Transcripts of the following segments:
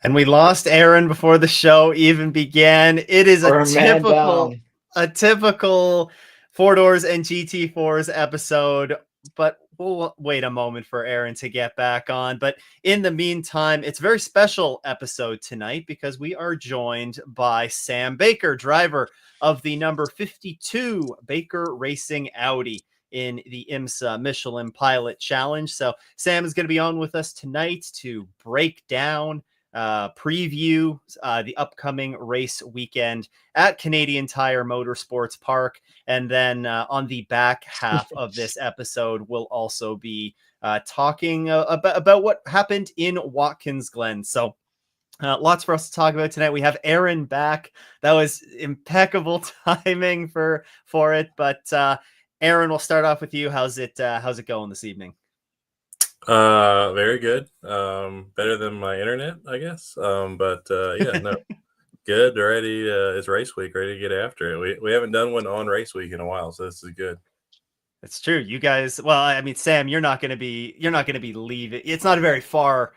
And we lost Aaron before the show even began. It is Or a man down. a typical Four Doors and GT4s episode, but we'll wait a moment for Aaron to get back on. But in the meantime, it's a very special episode tonight because we are joined by Sam Baker, driver of the number 52 Baker Racing Audi in the IMSA Michelin Pilot Challenge. So Sam is going to be on with us tonight to break down preview the upcoming race weekend at Canadian Tire Motorsports Park. And then on the back half of this episode, we'll also be talking about what happened in Watkins, Glen. So lots for us to talk about tonight. We have Aaron back. That was impeccable timing for it. But Aaron, we'll start off with you. How's it going this evening? Very good. Better than my internet, I guess. But yeah, no, good. Ready. It's race week. Ready to get after it. We haven't done one on race week in a while, so this is good. It's true. You guys, well, I mean, Sam, you're not going to be leaving. It's not a very far,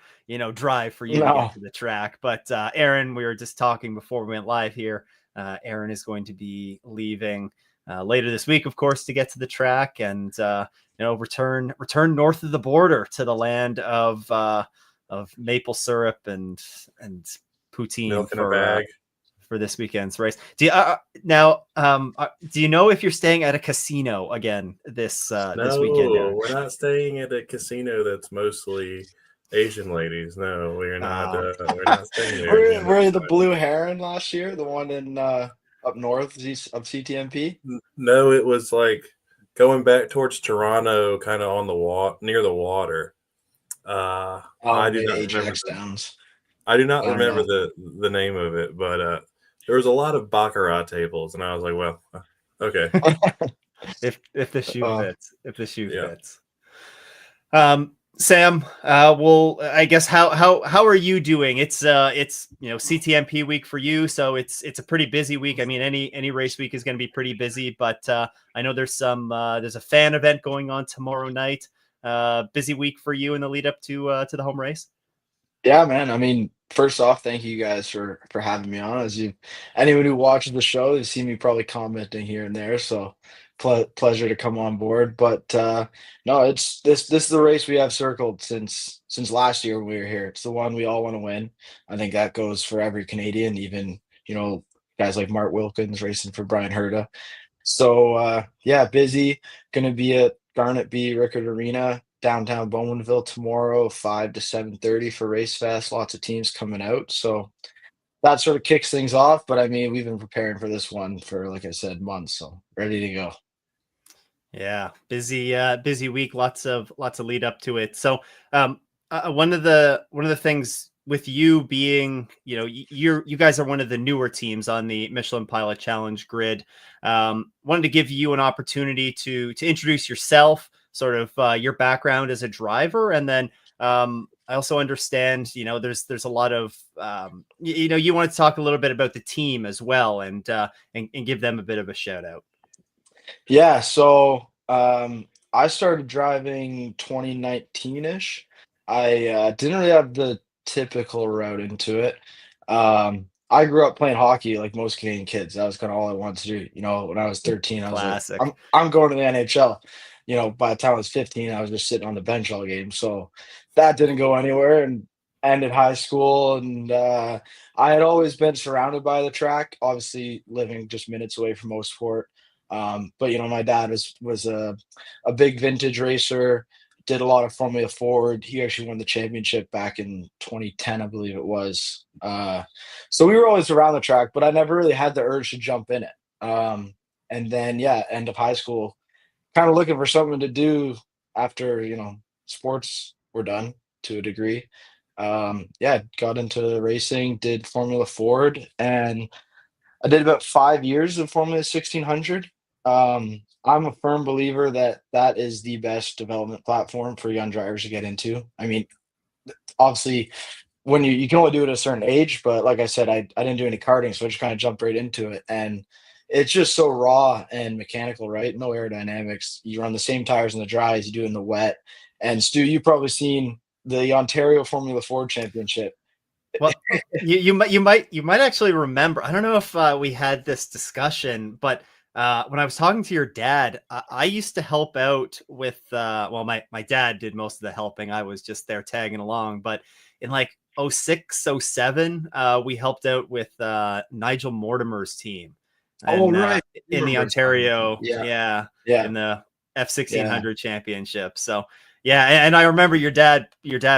drive for you to get to the track. But Aaron, we were just talking before we went live here. Aaron is going to be leaving later this week, of course, to get to the track and return north of the border to the land of maple syrup and poutine Milk in a bag. For this weekend's race. Do you know if you're staying at a casino again this weekend? No, we're not staying at a casino that's mostly Asian ladies. No, we're not. We're not staying there. Were the Blue Heron last year, the one in up north of CTMP? No, it was like going back towards Toronto, kind of on the near the water. I do not remember. Downs. I do not remember the name of it, but there was a lot of baccarat tables, and I was like, well, okay. if the shoe fits. Sam, well, I guess how are you doing? It's CTMP week for you, so it's a pretty busy week. I mean, any race week is going to be pretty busy, but I know there's a fan event going on tomorrow night. Busy week for you in the lead up to the home race. Yeah, man. I mean, first off, thank you guys for having me on. Anyone who watches the show, they've seen me probably commenting here and there, so pleasure to come on board. But no, it's this is the race we have circled since last year when we were here. It's the one we all want to win. I think that goes for every Canadian, even guys like Mark Wilkins racing for Brian Herta. So yeah, busy. Gonna be at Garnet B Rickard Arena, downtown Bowmanville tomorrow, 5 to 7:30 for Race Fest. Lots of teams coming out. So that sort of kicks things off. But I mean, we've been preparing for this one for, like I said, months. So ready to go. Yeah, busy week. Lots of lead up to it. So one of the things with you being, you guys are one of the newer teams on the Michelin Pilot Challenge grid. Wanted to give you an opportunity to introduce yourself, sort of your background as a driver, and then I also understand there's a lot of you want to talk a little bit about the team as well and give them a bit of a shout out. Yeah, so I started driving 2019-ish. I didn't really have the typical route into it. I grew up playing hockey like most Canadian kids. That was kind of all I wanted to do. When I was 13, I was Classic. like, I'm going to the NHL. By the time I was 15, I was just sitting on the bench all game. So that didn't go anywhere and ended high school. And I had always been surrounded by the track, obviously living just minutes away from Mosport. But my dad was a big vintage racer, did a lot of Formula Ford. He actually won the championship back in 2010, I believe it was. So we were always around the track, but I never really had the urge to jump in it. And then, end of high school, kind of looking for something to do after, sports were done to a degree. Got into racing, did Formula Ford, and I did about 5 years of Formula 1600. I'm a firm believer that is the best development platform for young drivers to get into. I mean, obviously, when you can only do it at a certain age, but like I said, I didn't do any karting, so I just kind of jumped right into it. And it's just so raw and mechanical, right? No aerodynamics. You run the same tires in the dry as you do in the wet. And Stu, you've probably seen the Ontario Formula Ford Championship. Well, you might actually remember. I don't know if we had this discussion, but when I was talking to your dad, I used to help out with. Well, my dad did most of the helping. I was just there tagging along. But in like '06, '07, we helped out with Nigel Mortimer's team, Oh, and right. I in the remember talking about Ontario, that. yeah, Yeah. in the Yeah. F1600 championship. So yeah, and I remember your dad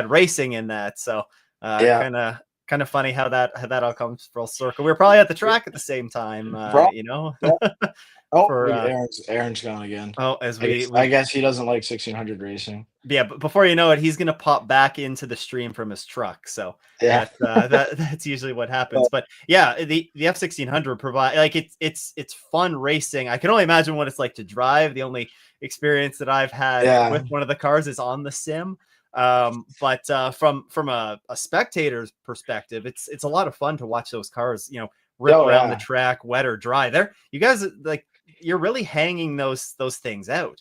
racing in that. So Yeah. kind of funny how that all comes full circle. We were probably at the track at the same time, Bro. you know, Yeah. Oh, for look, Aaron's gone again. as I guess, we I guess he doesn't like 1600 racing. yeah, but before you know it, he's gonna pop back into the stream from his truck. So Yeah. that's usually what happens. But yeah, the F1600 provide like it's fun racing. I can only imagine what it's like to drive. The only experience that I've had Yeah. with one of the cars is on the sim. But from a spectator's perspective, it's a lot of fun to watch those cars, rip Oh, around the yeah. track, wet or dry. There, you guys like you're really hanging those things out.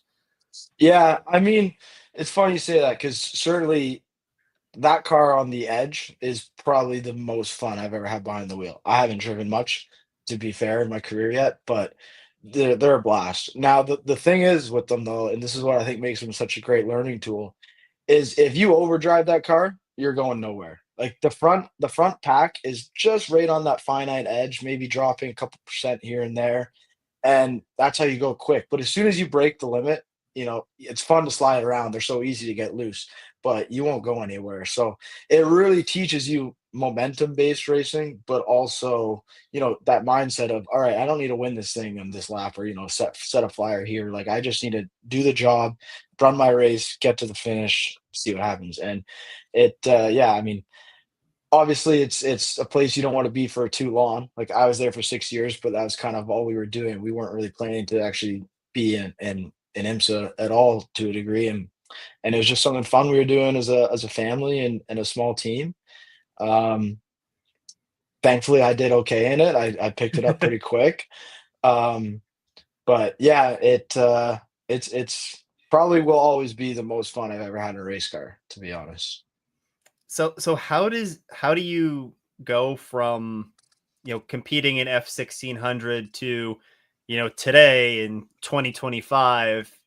Yeah. I mean, it's funny you say that because certainly that car on the Edge is probably the most fun I've ever had behind the wheel. I haven't driven much, to be fair, in my career yet, but they're a blast. Now, the thing is with them though, and this is what I think makes them such a great learning tool, is if you overdrive that car, you're going nowhere. Like the front pack is just right on that finite edge, maybe dropping a couple percent here and there, and that's how you go quick. But as soon as you break the limit, it's fun to slide around. They're so easy to get loose, but you won't go anywhere. So it really teaches you momentum based racing, but also, that mindset of, all right, I don't need to win this thing on this lap or, set a flyer here. Like I just need to do the job, run my race, get to the finish, see what happens. And yeah, I mean, obviously it's a place you don't want to be for too long. Like I was there for 6 years, but that was kind of all we were doing. We weren't really planning to actually be in IMSA at all to a degree. And it was just something fun we were doing as a family and a small team. Um, Thankfully I did okay in it. I picked it up pretty quick. Um, but yeah, it's probably will always be the most fun I've ever had in a race car, to be honest. So how do you go from competing in F1600 to today in 2025,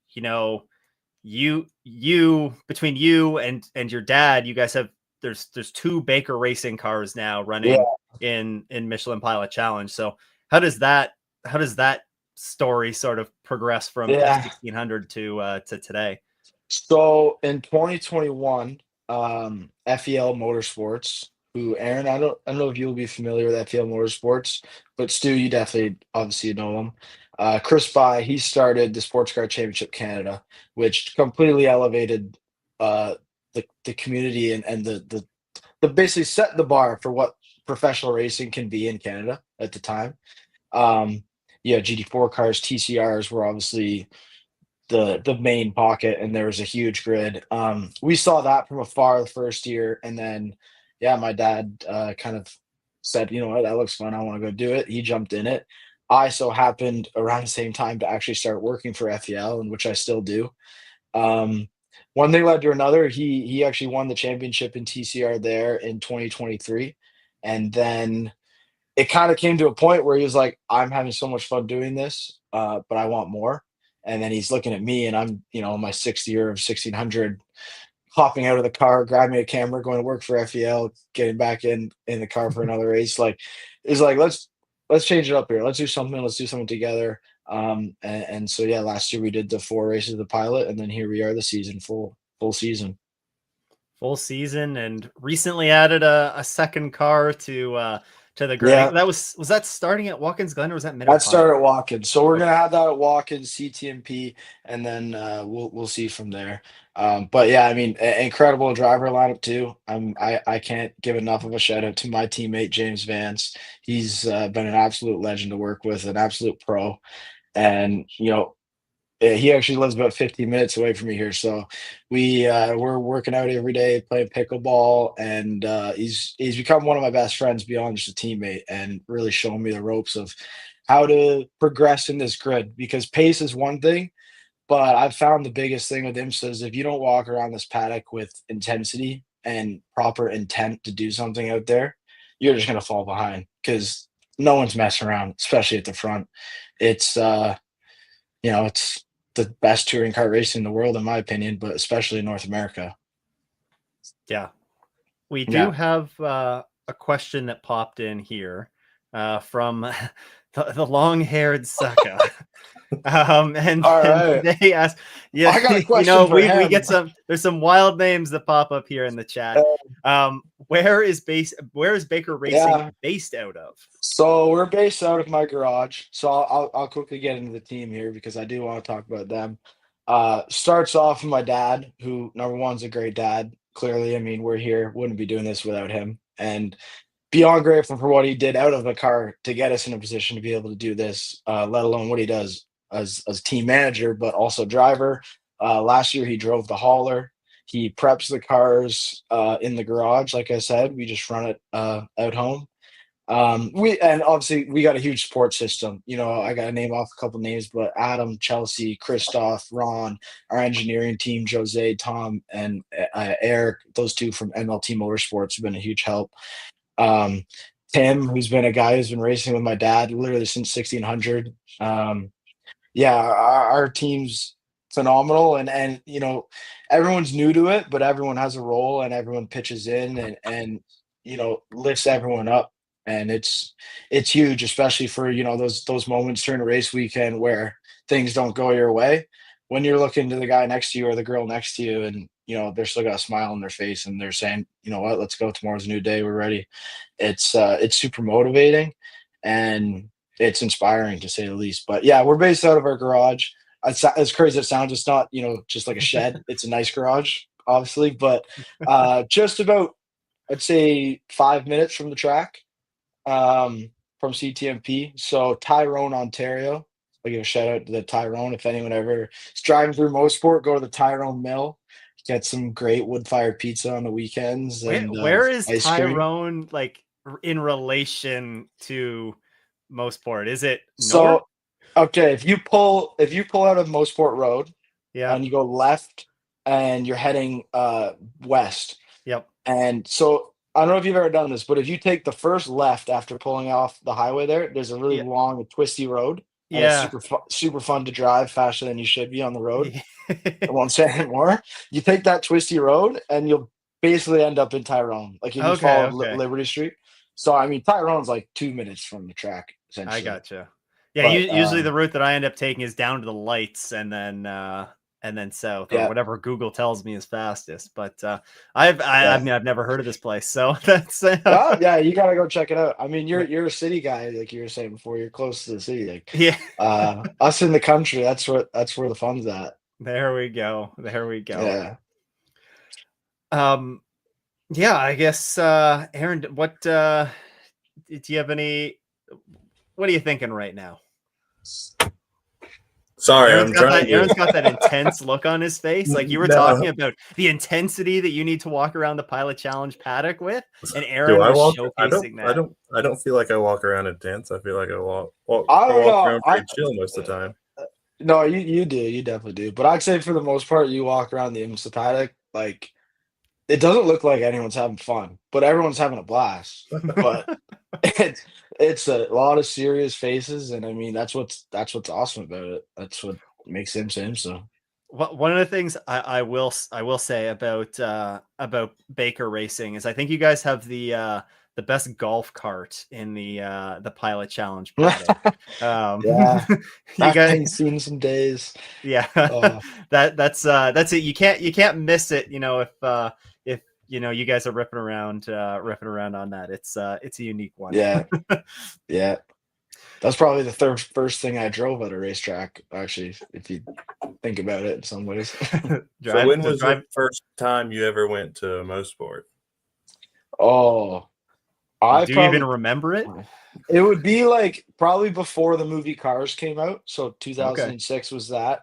you between you and your dad, you guys have there's two Baker Racing cars now Yeah, running in Michelin Pilot Challenge. So how does that story sort of progress from yeah. F1600 to today? So in 2021, FEL Motorsports, who Aaron, I don't know if you'll be familiar with FEL Motorsports, but Stu, you definitely obviously know them. Chris By, he started the Sports Car Championship Canada, which completely elevated uh, the community and the basically set the bar for what professional racing can be in Canada at the time. Um, yeah, GT4 cars, TCRs were obviously the main pocket, and there was a huge grid. We saw that from afar the first year, and then yeah, my dad kind of said, you know what, that looks fun. I want to go do it. He jumped in it. I so happened around the same time to actually start working for FEL, and which I still do. Um, One thing led to another. He actually won the championship in TCR there in 2023, and then it kind of came to a point where he was like, "I'm having so much fun doing this, but I want more." And then he's looking at me, and I'm, in my sixth year of 1600, hopping out of the car, grabbing a camera, going to work for FEL, getting back in the car for another race. Like, it's like let's change it up here. Let's do something. Let's do something together. And so yeah, last year we did the 4 races of the pilot, and then here we are, the season full season. Full season, and recently added a second car to the Yeah. grid. Was that starting at Watkins Glen, or was that mid That Ohio? started at Watkins, so we're Okay. gonna have that at Watkins, CTMP, and then we'll see from there. But yeah, I mean, incredible driver lineup too. I can't give enough of a shout out to my teammate James Vance. He's been an absolute legend to work with, an absolute pro, and he actually lives about 15 minutes away from me here. So we're working out every day, playing pickleball, and he's become one of my best friends beyond just a teammate, and really showing me the ropes of how to progress in this grid. Because pace is one thing, but I've found the biggest thing with IMSA is if you don't walk around this paddock with intensity and proper intent to do something out there, you're just going to fall behind because no one's messing around, especially at the front. It's, it's the best touring car racing in the world, in my opinion, but especially in North America. Yeah. We do Yeah. have a question that popped in here from the long-haired Saka. And All right. they ask, yeah, I got a question for we him. get there's some wild names that pop up here in the chat. Where is Baker Racing based out of? So we're based out of my garage. So I'll quickly get into the team here because I do want to talk about them. Starts off with my dad, who number one's a great dad. Clearly, I mean, we're here, wouldn't be doing this without him. And beyond grateful for what he did out of the car to get us in a position to be able to do this, let alone what he does as team manager, but also driver. Last year, he drove the hauler. He preps the cars in the garage. Like I said, we just run it out home. And obviously we got a huge support system. I got to name off a couple names, but Adam, Chelsea, Christoph, Ron, our engineering team, Jose, Tom, and Eric, those two from MLT Motorsports have been a huge help. Tim, who's been a guy who's been racing with my dad literally since 1600. Our team's phenomenal, and everyone's new to it, but everyone has a role and everyone pitches in and lifts everyone up. And it's huge, especially for those moments during a race weekend where things don't go your way. When you're looking to the guy next to you or the girl next to you, and they're still got a smile on their face, and they're saying, "You know what? Let's go. Tomorrow's a new day. We're ready." It's super motivating, and it's inspiring to say the least. But yeah, we're based out of our garage. As crazy as it sounds, it's not just like a shed. It's a nice garage, obviously, but just about, I'd say, 5 minutes from the track. From CTMP. So Tyrone, Ontario. I'll give a shout out to the Tyrone. If anyone ever is driving through Mosport, go to the Tyrone Mill. Get some great wood-fired pizza on the weekends. Where is ice cream. Tyrone in relation to Mosport? Is it north? Okay, if you pull out of Mosport Road, and you go left, and you're heading west. Yep. And so I don't know if you've ever done this, but if you take the first left after pulling off the highway there's a really long, twisty road. And it's super fun to drive, faster than you should be on the road. I won't say anymore. You take that twisty road, and you'll basically end up in Tyrone. Like if you follow Liberty Street. So, I mean, Tyrone's like 2 minutes from the track, essentially. I gotcha. Yeah, but, usually the route that I end up taking is down to the lights and then south, or whatever Google tells me is fastest. But I've never heard of this place, so that's you gotta go check it out. I mean, you're a city guy, like you were saying before. You're close to the city, like us in the country. That's where the fun's at. There we go. Yeah. I guess Aaron, what do you have any? What are you thinking right now? Sorry, Aaron's got that intense look on his face. Like you were talking about the intensity that you need to walk around the Pilot Challenge paddock with, and Aaron was showcasing that. I don't feel like I walk around intense. I feel like I walk around pretty chill most of the time. No, you do. You definitely do. But I'd say for the most part, you walk around the IMSA paddock, like it doesn't look like anyone's having fun, but everyone's having a blast. But it's a lot of serious faces, and I mean that's what's awesome about it. That's what makes IMSA. One of the things I will say about Baker Racing is I think you guys have the best golf cart in the Pilot Challenge paddock. You guys seen some days. Yeah, that's it. You can't miss it. If you guys are ripping around on that. It's a unique one. Yeah. That's probably the first thing I drove at a racetrack, actually, if you think about it in some ways. So when was the first time you ever went to Mosport? Oh, do you even remember it? It would be like probably before the movie Cars came out. So 2006 was that.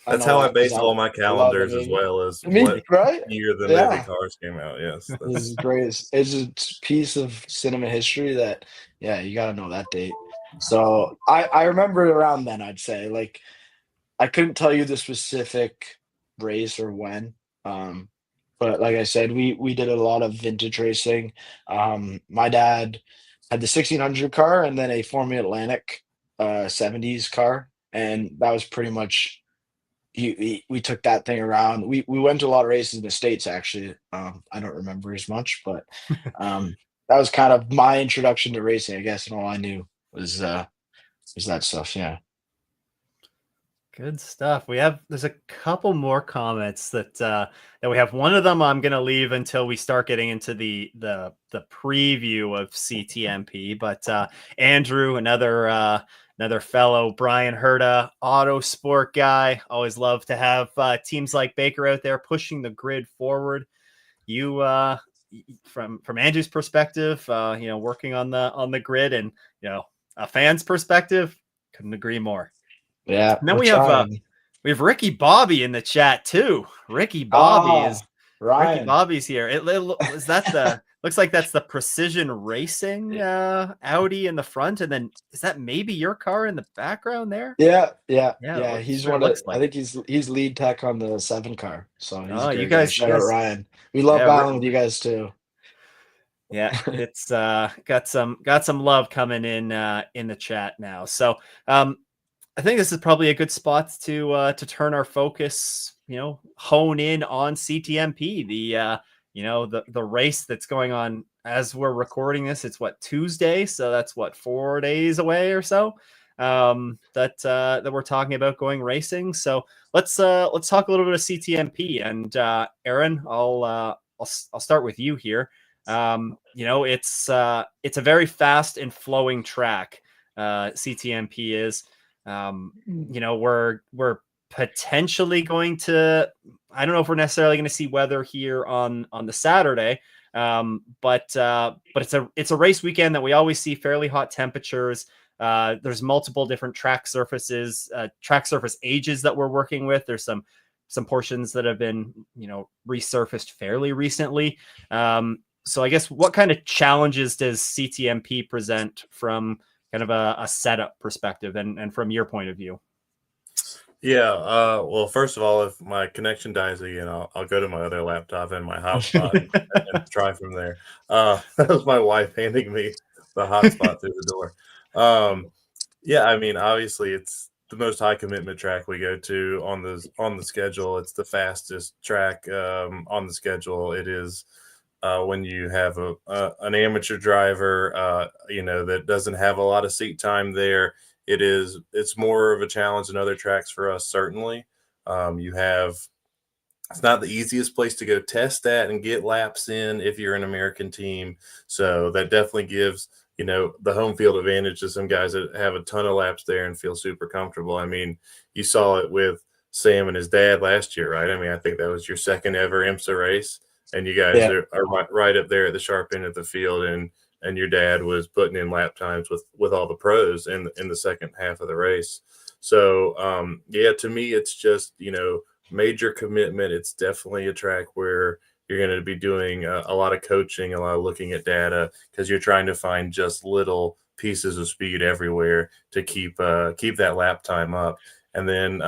That's how I base all my calendars, as well as what year the movie Cars came out. Yes, this is great. It's a piece of cinema history that, you got to know that date. So I remember it around then. I'd say, like, I couldn't tell you the specific race or when, But like I said, we did a lot of vintage racing. My dad had the 1600 car and then a Formula Atlantic 70s car, and that was pretty much we took that thing around. We went to a lot of races in the States actually. I don't remember as much, but that was kind of my introduction to racing, I guess, and all I knew was that stuff. Yeah. Good stuff. There's a couple more comments that we have. One of them I'm gonna leave until we start getting into the preview of CTMP. But Andrew, another fellow Brian Herta auto sport guy, always love to have teams like Baker out there pushing the grid forward. You from Andrew's perspective, working on the grid, and a fan's perspective, couldn't agree more. Yeah. And then we're we trying. have Ricky Bobby in the chat too. Ricky Ryan. Bobby's here. Is that the looks like that's the Precision Racing Audi in the front, and then is that maybe your car in the background there? Yeah. It He's sure one of looks I like think it. he's lead tech on the 7 car. So he's a You great guy. guys, Shout out Ryan. We love yeah, battling with you guys too. yeah, it's got some love coming in the chat now. So I think this is probably a good spot to turn our focus, hone in on CTMP, the race that's going on as we're recording this. It's Tuesday, so that's 4 days away or so. That we're talking about going racing. So let's talk a little bit of CTMP. And Aaron, I'll start with you here. It's a very fast and flowing track. CTMP is. We're potentially going to, I don't know if we're necessarily going to see weather here on the Saturday. But it's a race weekend that we always see fairly hot temperatures. There's multiple different track surface ages that we're working with. There's some portions that have been, resurfaced fairly recently. So I guess what kind of challenges does CTMP present from kind of a setup perspective and from your point of view? Yeah. Well, first of all, if my connection dies again, I'll go to my other laptop and my hotspot and try from there. That was my wife handing me the hotspot through the door. Yeah, I mean, obviously, it's the most high commitment track we go to on the schedule. It's the fastest track on the schedule. It is. When you have an amateur driver, that doesn't have a lot of seat time there, it's more of a challenge than other tracks for us. Certainly, it's not the easiest place to go test that and get laps in if you're an American team. So that definitely gives the home field advantage to some guys that have a ton of laps there and feel super comfortable. I mean, you saw it with Sam and his dad last year, right? I mean, I think that was your second ever IMSA race. And you guys are right up there at the sharp end of the field, and your dad was putting in lap times with all the pros in the second half of the race. So to me, it's just major commitment. It's definitely a track where you're going to be doing a lot of coaching, a lot of looking at data, because you're trying to find just little pieces of speed everywhere to keep that lap time up. And then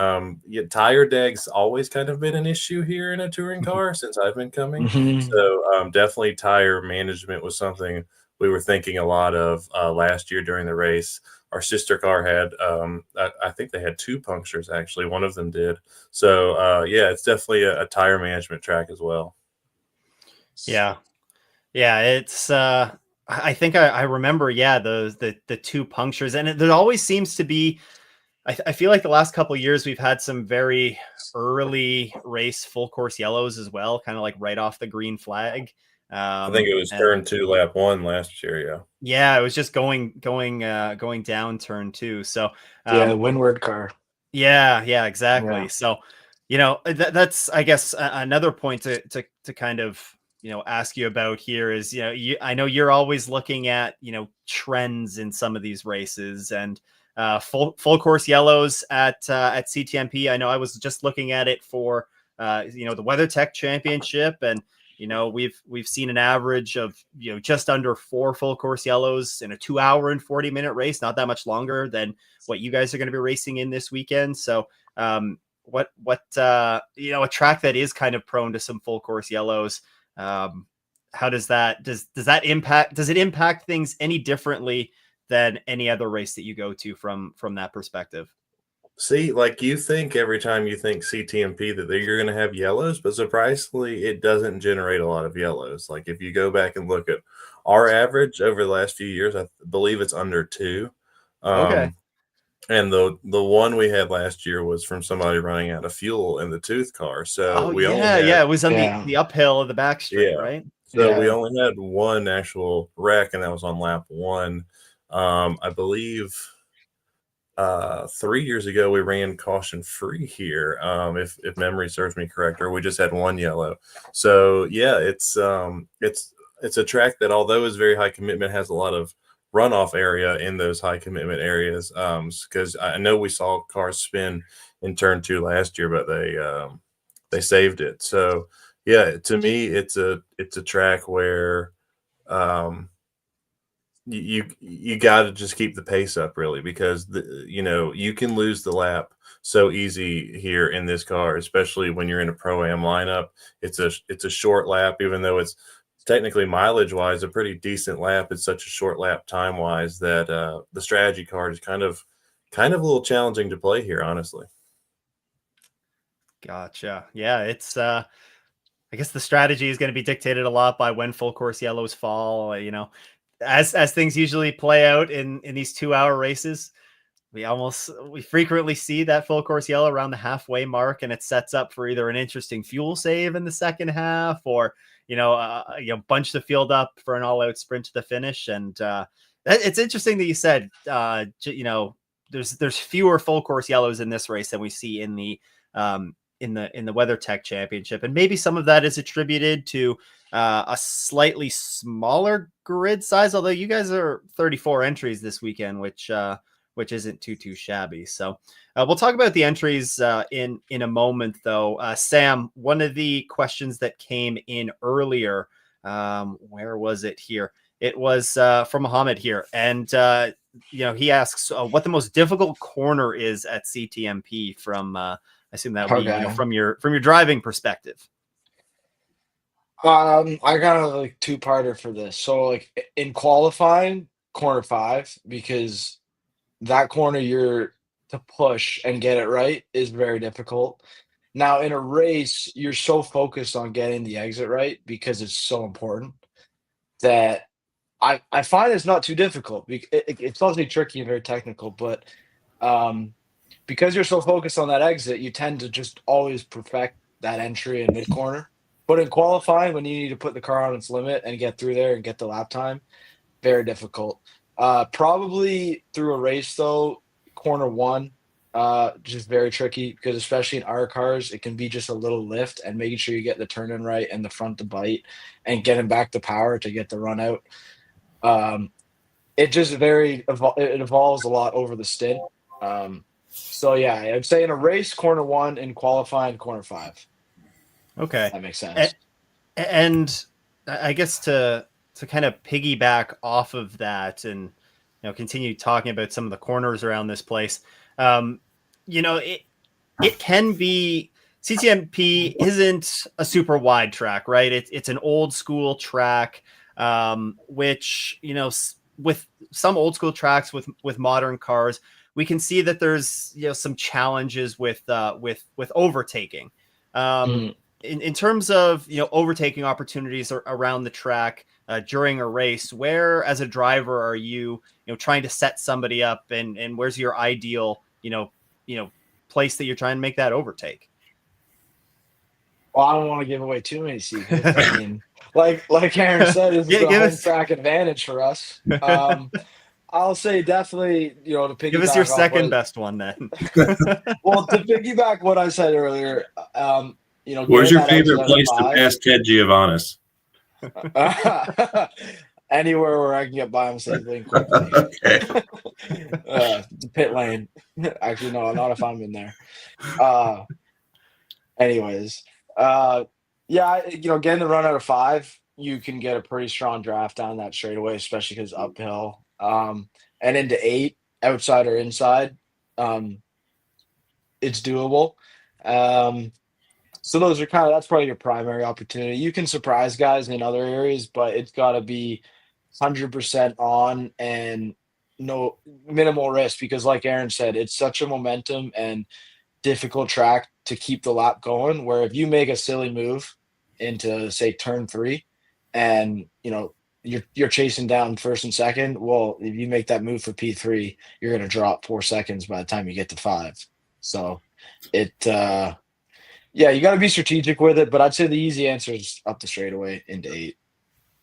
tire deg's always kind of been an issue here in a touring car since I've been coming. So definitely tire management was something we were thinking a lot of last year during the race. Our sister car had, I think they had 2 punctures, actually. One of them did. So, it's definitely a tire management track as well. Yeah. It's, I think I remember, the 2 punctures, and there always seems to be, I feel like the last couple of years we've had some very early race full course yellows as well, kind of like right off the green flag. I think it was turn 2, lap 1 last year. Yeah, it was just going down turn 2. So windward car. Yeah, exactly. Yeah. So that's, I guess, another point to kind of ask you about here is I know you're always looking at trends in some of these races, and full course yellows at CTMP. I know I was just looking at it for the WeatherTech Championship, and we've seen an average of just under 4 full course yellows in a 2 hour and 40-minute race, not that much longer than what you guys are going to be racing in this weekend. So a track that is kind of prone to some full course yellows. How does that impact things any differently than any other race that you go to from that perspective? See, like you think every time you think CTMP that you're going to have yellows, but surprisingly, it doesn't generate a lot of yellows. Like if you go back and look at our average over the last few years, I believe it's under 2. Okay. And the one we had last year was from somebody running out of fuel in the tooth car. So Oh we yeah, only had, yeah. It was on the uphill of the back straight, yeah. right? So we Yeah. only had one actual wreck, and that was on lap 1. I believe 3 years ago we ran caution free here, if memory serves me correct, or we just had one yellow. So yeah, it's a track that, although is very high commitment, has a lot of runoff area in those high commitment areas. Because I know we saw cars spin in turn 2 last year, but they saved it. So yeah, to me, it's a track where you got to just keep the pace up, really, because you can lose the lap so easy here in this car, especially when you're in a pro-am lineup. It's a short lap, even though it's technically mileage wise a pretty decent lap. It's such a short lap time wise that the strategy card is kind of a little challenging to play here, honestly. Gotcha. Yeah, it's I guess the strategy is going to be dictated a lot by when full course yellows fall. As things usually play out in these 2-hour races, we frequently see that full course yellow around the halfway mark, and it sets up for either an interesting fuel save in the second half, or bunch the field up for an all out sprint to the finish. And it's interesting that you said there's fewer full course yellows in this race than we see in the WeatherTech Championship, and maybe some of that is attributed to a slightly smaller grid size. Although you guys are 34 entries this weekend, which isn't too shabby. So we'll talk about the entries in a moment, though. Sam, one of the questions that came in earlier, where was it here? It was from Mohammed here, and he asks what the most difficult corner is at CTMP from. I assume that would be from your driving perspective. I got a two-parter for this. So in qualifying, corner 5, because that corner you're to push and get it right is very difficult. Now in a race, you're so focused on getting the exit right because it's so important that I find it's not too difficult. It's obviously tricky and very technical, but because you're so focused on that exit, you tend to just always perfect that entry in mid corner. But in qualifying, when you need to put the car on its limit and get through there and get the lap time, very difficult. Probably through a race though, corner 1, just very tricky because especially in our cars, it can be just a little lift and making sure you get the turn in right and the front to bite and getting back the power to get the run out. It just it evolves a lot over the stint. So yeah, I'd say in a race, corner 1, in qualifying, corner 5. Okay, that makes sense. And I guess to kind of piggyback off of that, and continue talking about some of the corners around this place. It can be, CTMP isn't a super wide track, right? It's an old school track, which with some old school tracks with modern cars, we can see that there's some challenges with overtaking. In terms of overtaking opportunities around the track during a race, where as a driver are you trying to set somebody up, and where's your ideal place that you're trying to make that overtake? Well, I don't want to give away too many secrets. I mean, like Aaron said, this is a home track advantage for us. I'll say definitely, to piggyback. Give us your second best one then. Well, to piggyback what I said earlier, where's your favorite place to pass Ted Giovannis? Anywhere where I can get by him safely and quickly. Okay. The pit lane. Actually, no, not if I'm in there. Anyways, yeah, getting the run out of 5, you can get a pretty strong draft down that straightaway, especially because uphill. And into 8, outside or inside, it's doable. So those are that's probably your primary opportunity. You can surprise guys in other areas, but it's got to be 100% on and no minimal risk because, like Aaron said, it's such a momentum and difficult track to keep the lap going. Where if you make a silly move into say turn 3, and you're chasing down first and second, well, if you make that move for P3, you're going to drop 4 seconds by the time you get to 5. So it. Yeah, you got to be strategic with it, but I'd say the easy answer is up the straightaway into 8.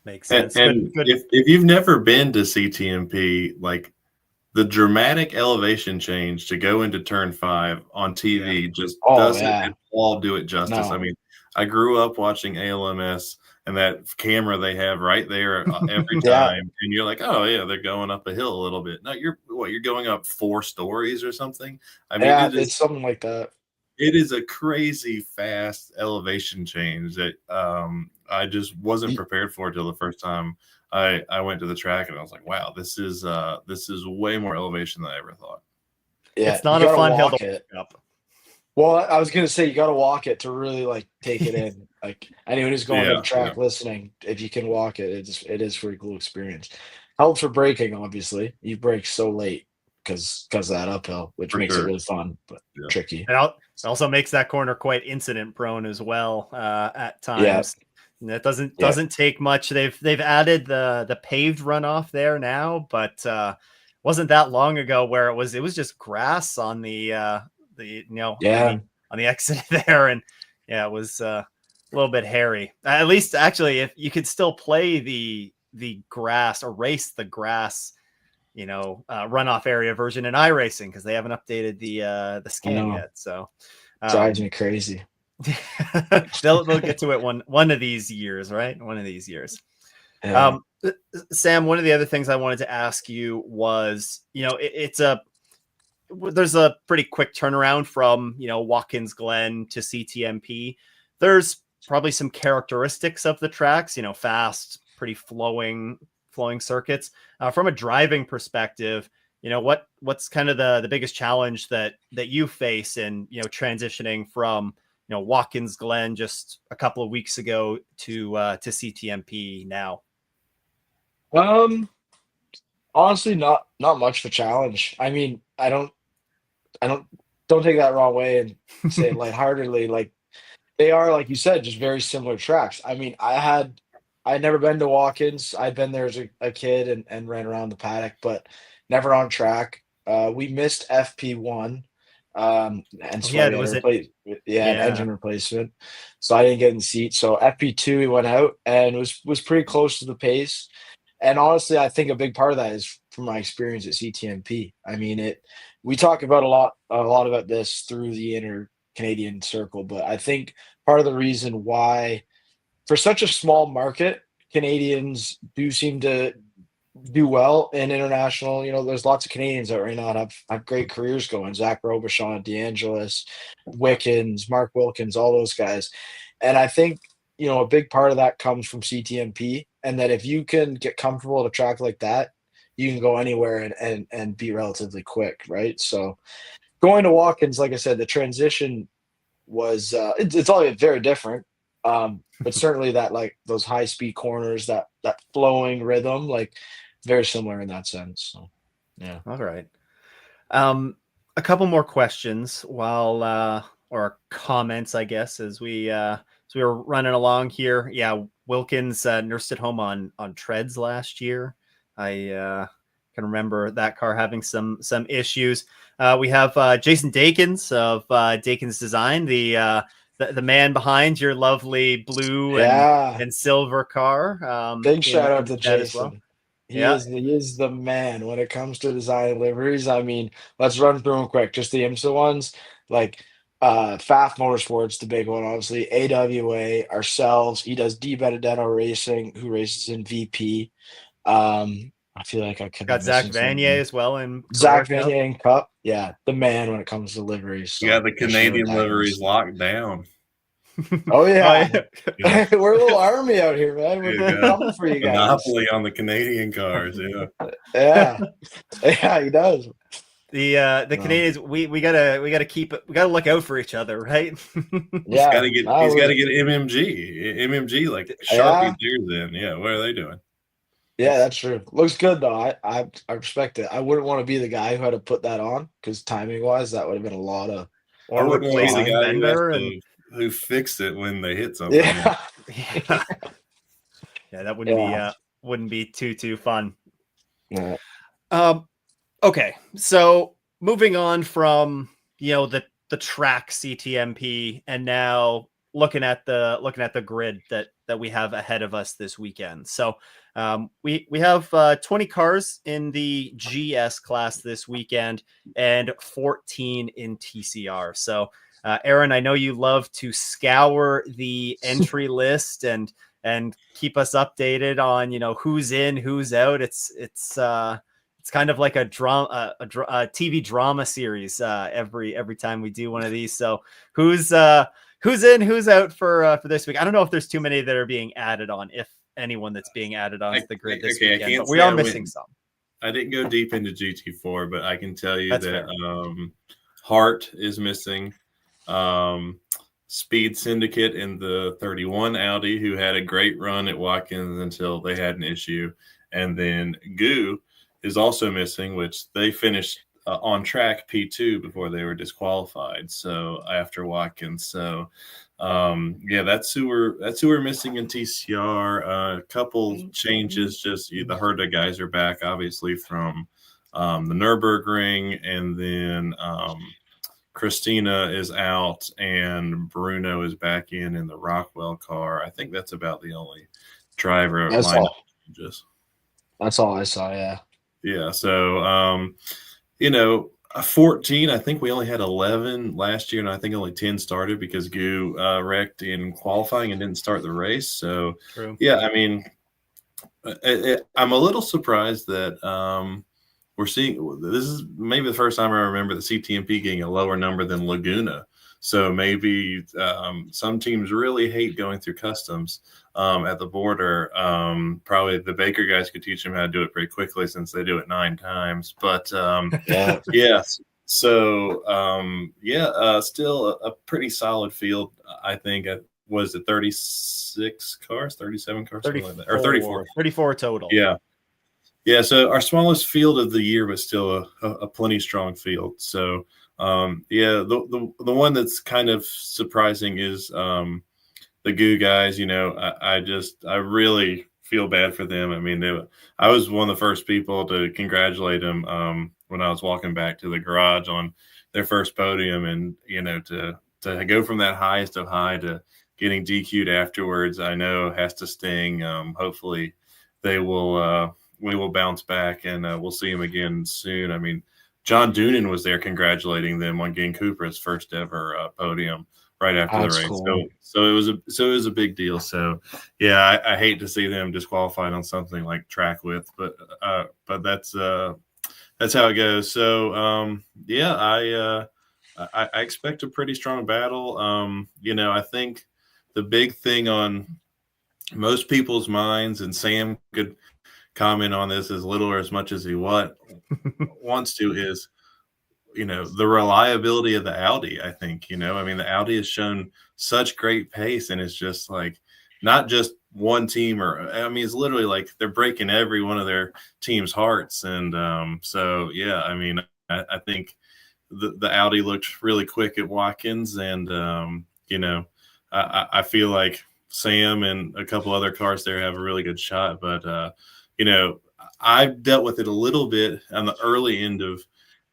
Makes sense. And good. If you've never been to CTMP, like the dramatic elevation change to go into turn 5 on TV just doesn't at all do it justice. No. I mean, I grew up watching ALMS and that camera they have right there every time, and you're like, oh yeah, they're going up a hill a little bit. No, you're going up 4 stories or something. I mean, it's something like that. It is a crazy fast elevation change that I just wasn't prepared for till the first time I went to the track, and I was like, wow, this is way more elevation than I ever thought. Yeah, it's not a fun hill to walk up. Well, I was gonna say you got to walk it to really take it in. Like anyone who's going to the track listening, if you can walk it, it is a pretty cool experience. Helps for braking, obviously. You brake so late because of that uphill, which makes it really fun but tricky. And it also makes that corner quite incident prone as well at times. And that doesn't take much. They've added the paved runoff there now, but wasn't that long ago where it was just grass on the on the exit there, and it was a little bit hairy. At least actually, if you could still play the grass or race the grass, runoff area version in iRacing because they haven't updated the scan yet. So drives me crazy. they'll get to it one of these years, right? One of these years. Yeah. Sam, one of the other things I wanted to ask you was, there's a pretty quick turnaround from, Watkins Glen to CTMP. There's probably some characteristics of the tracks, fast, pretty flowing circuits. From a driving perspective, what's kind of the biggest challenge that you face in, transitioning from, Watkins Glen just a couple of weeks ago to CTMP now? Honestly, not much of a challenge. I mean, I don't take that wrong way and say it lightheartedly. Like they are, like you said, just very similar tracks. I mean, I'd never been to Watkins. I'd been there as a kid and ran around the paddock, but never on track. We missed FP1. And so an engine replacement. So I didn't get in the seat. So FP2 we went out and was pretty close to the pace. And honestly, I think a big part of that is from my experience at CTMP. I mean, we talk about a lot about this through the inter-Canadian circle, but I think part of the reason why for such a small market, Canadians do seem to do well in international. There's lots of Canadians that right now have great careers going. Zach Robichon, DeAngelis, Wickens, Mark Wilkins, all those guys. And I think, a big part of that comes from CTMP, and that if you can get comfortable at a track like that, you can go anywhere and be relatively quick, right? So going to Watkins, like I said, the transition was it's all very different. But certainly that those high speed corners, that flowing rhythm, very similar in that sense. So yeah. All right. A couple more questions or comments, I guess, as we were running along here. Yeah, Wilkins nursed it home on treads last year. I can remember that car having some issues. We have Jason Dakins of Dakins Design, the man behind your lovely blue and silver car. Big shout out to Jason. As well. He is the man when it comes to design liveries. I mean, let's run through them quick. Just the IMSA ones, FAF Motorsports, the big one, obviously. AWA, ourselves. He does D Benedetto Racing, who races in VP. I feel like I could got Zach Vanier as well in Zach Vanier in Cup. Yeah, the man when it comes to liveries. So the Canadian liveries locked down. Oh yeah, we're a little army out here, man. We're coming for you guys. Monopoly on the Canadian cars, yeah, he does. The Canadians, we gotta look out for each other, right? Yeah, he's got to get MMG like Sharpie theirs in. Yeah, what are they doing? Yeah, that's true. Looks good though. I respect it. I wouldn't want to be the guy who had to put that on because timing wise, that would have been a lot of. Or I wouldn't want to be the guy Bender who fixed it when they hit something. Yeah, yeah, that wouldn't be too fun. Yeah. Okay, so moving on from the track CTMP, and now looking at the grid that we have ahead of us this weekend. So we have 20 cars in the GS class this weekend and 14 in TCR. So Aaron, I know you love to scour the entry list and keep us updated on who's in, who's out. It's kind of like a drama, a TV drama series every time we do one of these. So who's in, who's out for this week? I don't know if there's too many that are being added on, if anyone that's being added onto the grid this weekend, but we are missing some. I didn't go deep into GT4, but I can tell you that Hart is missing. Speed Syndicate in the 31 Audi, who had a great run at Watkins until they had an issue. And then Goo is also missing, which they finished on track P2 before they were disqualified. So after Watkins, so that's who we're missing in TCR. A couple changes, just the Herta guys are back, obviously from the Nürburgring, and then Christina is out and Bruno is back in the Rockwell car. I think that's about the only driver lineup changes. That's all I saw. Yeah. Yeah. So, 14, I think we only had 11 last year, and I think only 10 started because Goo wrecked in qualifying and didn't start the race. So, True. Yeah, I mean, I'm a little surprised that we're seeing – this is maybe the first time I remember the CTMP getting a lower number than Laguna. So maybe some teams really hate going through customs at the border. Probably the Baker guys could teach them how to do it pretty quickly since they do it 9 times. But yes. So still a pretty solid field. I think was it 36 cars, 37 cars, something like that, or 34 total. Yeah. Yeah, so our smallest field of the year, but still a plenty strong field. So, the one that's kind of surprising is the Goo guys. I really feel bad for them. I mean, I was one of the first people to congratulate them when I was walking back to the garage on their first podium, and to go from that highest of high to getting DQ'd afterwards, I know has to sting. Hopefully, we will bounce back, and we'll see him again soon. I mean, John Doonan was there congratulating them on getting Cooper's first ever podium right after the race. Cool. So it was a big deal. So yeah, I hate to see them disqualified on something like track width, but that's how it goes. So I expect a pretty strong battle. I think the big thing on most people's minds, and Sam could comment on this as little or as much as he wants to, is the reliability of the Audi. I think the Audi has shown such great pace, and it's just like not just one team, it's literally like they're breaking every one of their team's hearts. And I think the Audi looked really quick at Watkins, and I feel like Sam and a couple other cars there have a really good shot, but I've dealt with it a little bit on the early end of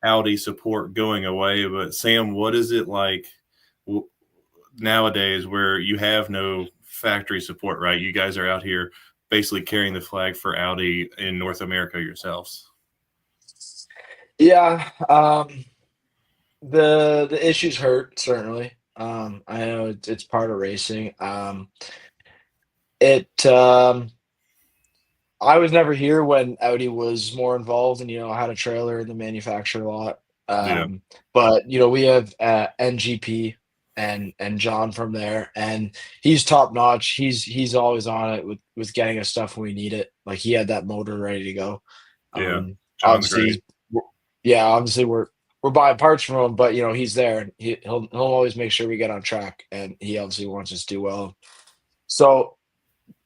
Audi support going away. But Sam, what is it like nowadays where you have no factory support, right? You guys are out here basically carrying the flag for Audi in North America yourselves. Yeah. The issues hurt, certainly. I know it's part of racing. I was never here when Audi was more involved and, had a trailer in the manufacturer lot. But, we have NGP and John from there, and he's top notch. He's always on it with getting us stuff when we need it. Like he had that motor ready to go. Obviously we're we're buying parts from him, but he's there, and he'll always make sure we get on track, and he obviously wants us to do well. So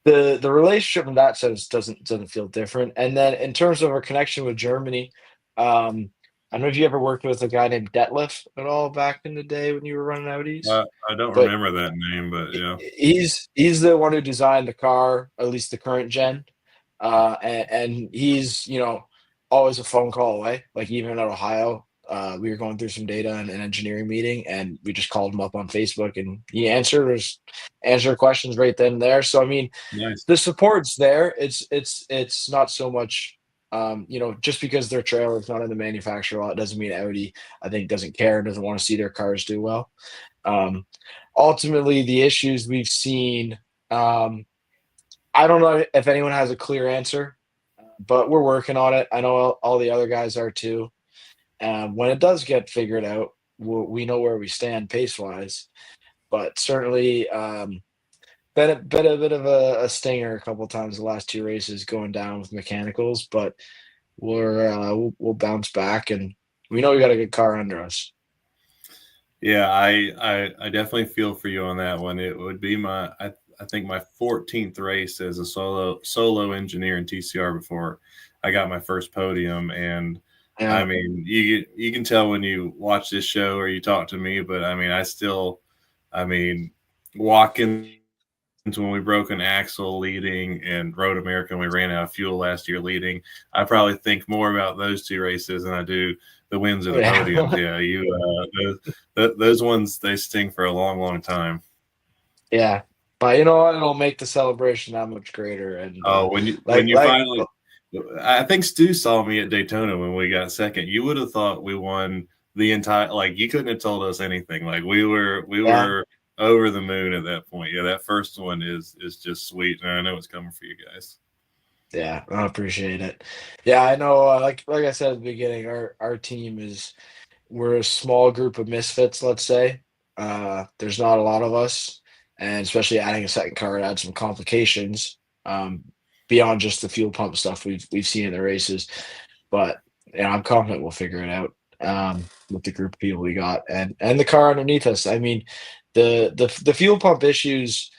the relationship in that sense doesn't feel different. And then in terms of our connection with Germany, I don't know if you ever worked with a guy named Detlef at all back in the day when you were running Audis. I don't But remember that name, but yeah. he's the one who designed the car, at least the current gen. And he's, always a phone call away. Like even at Ohio, we were going through some data in an engineering meeting, and we just called him up on Facebook, and he answered questions right then and there. So I mean, Nice. the support's there. It's not so much. Just because their trailer is not in the manufacturer lot, it doesn't mean Audi, I think, doesn't care and doesn't want to see their cars do well. Ultimately, the issues we've seen, I don't know if anyone has a clear answer, but we're working on it. I know all the other guys are too. When it does get figured out, we know where we stand pace-wise. But certainly, been a bit of a stinger a couple times the last 2 races going down with mechanicals, but we'll bounce back, and we know we got a good car under us. Yeah, I definitely feel for you on that one. It would be I think my 14th race as a solo engineer in TCR before I got my first podium. And I mean, you can tell when you watch this show or you talk to me, but I mean, Watkins, when we broke an axle leading, and Road America when we ran out of fuel last year leading, I probably think more about those 2 races than I do the wins or the podiums. Yeah, those ones, they sting for a long, long time. Yeah, but it'll make the celebration that much greater. And when you finally, I think Stu saw me at Daytona when we got second. You would have thought we won the entire. Like, you couldn't have told us anything. Like, we were over the moon at that point. Yeah, that first one is just sweet, and I know it's coming for you guys. Yeah, I appreciate it. Yeah, I know. Like I said at the beginning, our team we're a small group of misfits. Let's say there's not a lot of us, and especially adding a second car adds some complications beyond just the fuel pump stuff we've seen in the races. But I'm confident we'll figure it out with the group of people we got, and the car underneath us. I mean, the fuel pump issues,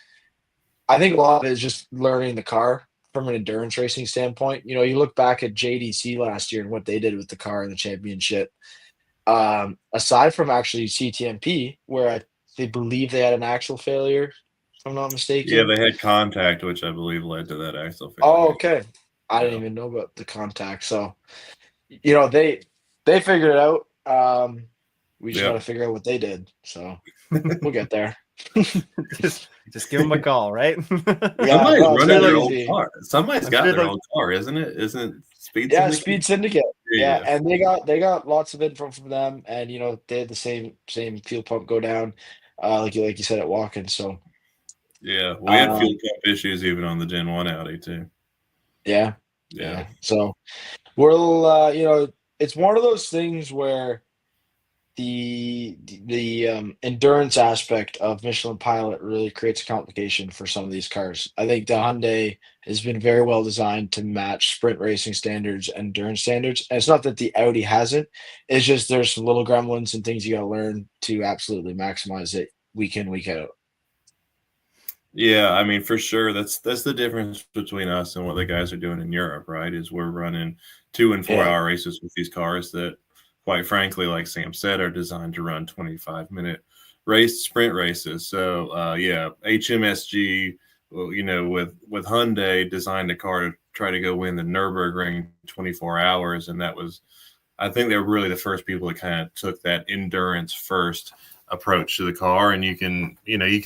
I think a lot of it is just learning the car from an endurance racing standpoint. You look back at JDC last year and what they did with the car in the championship. Aside from actually CTMP, where they believe they had an axle failure, if I'm not mistaken. Yeah, they had contact, which I believe led to that axle failure. Oh, okay. I didn't even know about the contact. So, they figured it out. We just got to figure out what they did. So we'll get there. just give them a call, right? Somebody's running their own car. Somebody's got their own car, isn't it? Isn't it Speed Syndicate? Yeah, Speed Syndicate. Yeah, and they got lots of info from them, and they had the same fuel pump go down, like you said at Watkins. So yeah, we had fuel pump issues even on the Gen 1 Audi too. Yeah. So we'll it's one of those things where the endurance aspect of Michelin Pilot really creates a complication for some of these cars. I think the Hyundai has been very well designed to match sprint racing standards and endurance standards. And it's not that the Audi hasn't. It's just there's some little gremlins and things you got to learn to absolutely maximize it week in, week out. Yeah, I mean, for sure. That's the difference between us and what the guys are doing in Europe, right? Is we're running 2 and 4 hour races with these cars that, quite frankly, like Sam said, are designed to run 25-minute sprint races. So, HMSG, with Hyundai, designed a car to try to go win the Nürburgring 24 hours. And I think they were really the first people that kind of took that endurance first approach to the car. And you can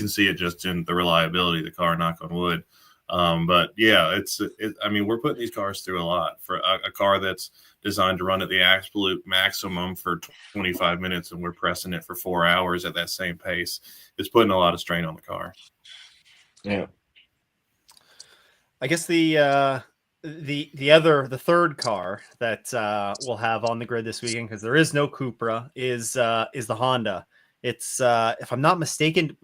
see it just in the reliability of the car, knock on wood. But yeah, I mean, we're putting these cars through a lot for a car that's designed to run at the absolute maximum for 25 minutes, and we're pressing it for 4 hours at that same pace. It's putting a lot of strain on the car. Yeah. I guess the third car that we'll have on the grid this weekend, because there is no Cupra, is the Honda. It's if I'm not mistaken,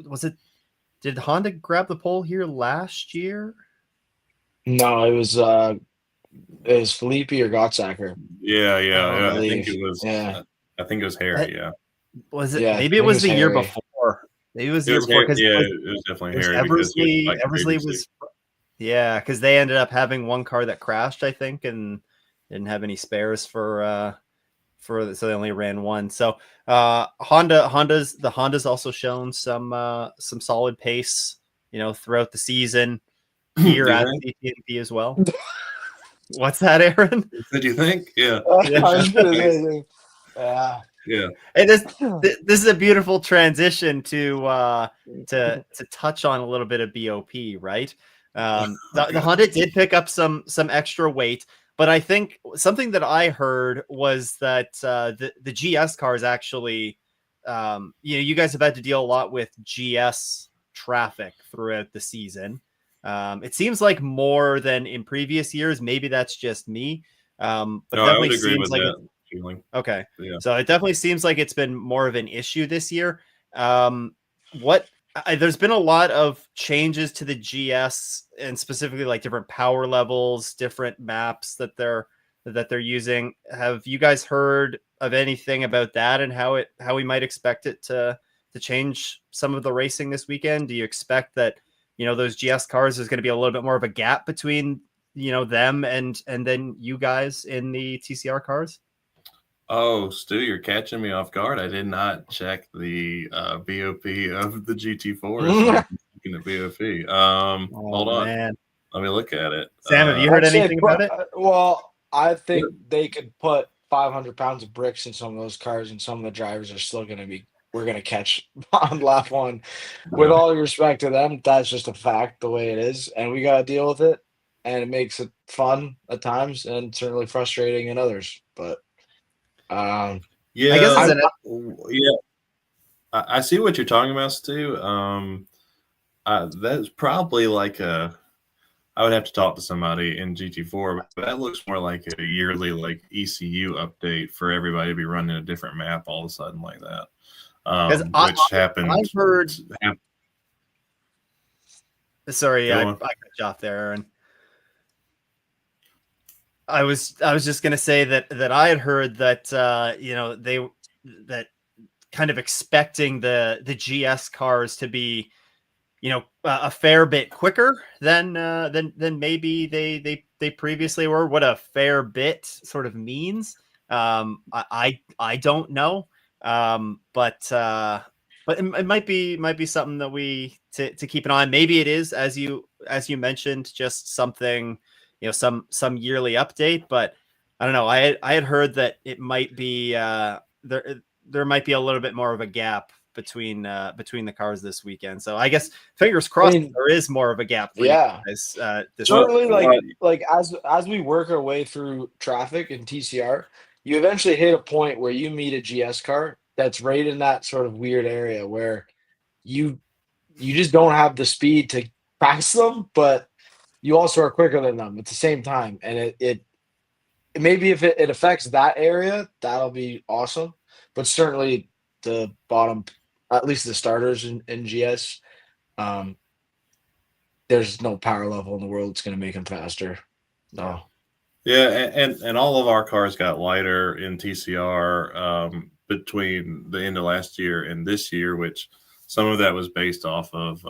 did Honda grab the pole here last year? No, it was Felipe or Gottsacker. Yeah. I think it was. Yeah. I think it was Harry. Yeah. Was it? Yeah, Maybe I it think was the year Harry. before. Maybe it was the It year was before Harry. because Yeah, it was definitely it was Harry because he was Eversley. fighting Eversley previously. was, yeah, because they ended up having one car that crashed, I think, and didn't have any spares so they only ran one. So Honda's also shown some solid pace, throughout the season here at CTMP as well. What's that, Aaron? Did you think? Yeah. Yeah. I was gonna say, yeah. Yeah. And this is a beautiful transition to touch on a little bit of BOP, right? The Honda did pick up some extra weight, but I think something that I heard was that the GS cars actually, you guys have had to deal a lot with GS traffic throughout the season. It seems like more than in previous years. Maybe that's just me, but No, I would agree with that feeling. Okay. Yeah. So it definitely seems like it's been more of an issue this year. There's been a lot of changes to the GS and specifically like different power levels, different maps that they're using. Have you guys heard of anything about that and how we might expect it to change some of the racing this weekend? Do you expect that, those GS cars, there's going to be a little bit more of a gap between, them and then you guys in the TCR cars? Oh, Stu, you're catching me off guard. I did not check the BOP of the GT4s. Speaking of BOP, hold on. Man. Let me look at it. Sam, have you heard anything about it? Well, I think they could put 500 pounds of bricks in some of those cars, and some of the drivers are still going to be. We're going to catch on lap one. With all due respect to them, that's just a fact, the way it is, and we got to deal with it. And it makes it fun at times, and certainly frustrating in others. But yeah, I guess I see what you're talking about, Stu. That's probably like I would have to talk to somebody in GT4, but that looks more like a yearly like ECU update for everybody to be running a different map all of a sudden like that. Which happened. I've heard. Sorry, I cut you off there, Aaron. I was just gonna say that I had heard that that kind of expecting the GS cars to be a fair bit quicker than maybe they previously were. What a fair bit sort of means, I don't know, but it might be something that we to keep an eye on. Maybe it is, as you mentioned, just something, some yearly update, but I don't know. I had heard that it might be there might be a little bit more of a gap between the cars this weekend. So I guess fingers crossed there is more of a gap for you guys, certainly like as we work our way through traffic and TCR, you eventually hit a point where you meet a GS car that's right in that sort of weird area where you just don't have the speed to pass them, but you also are quicker than them at the same time. And it maybe if it affects that area, that'll be awesome. But certainly the bottom, at least the starters in GS, there's no power level in the world that's going to make them faster. No. Yeah, and all of our cars got lighter in TCR between the end of last year and this year, which some of that was based off of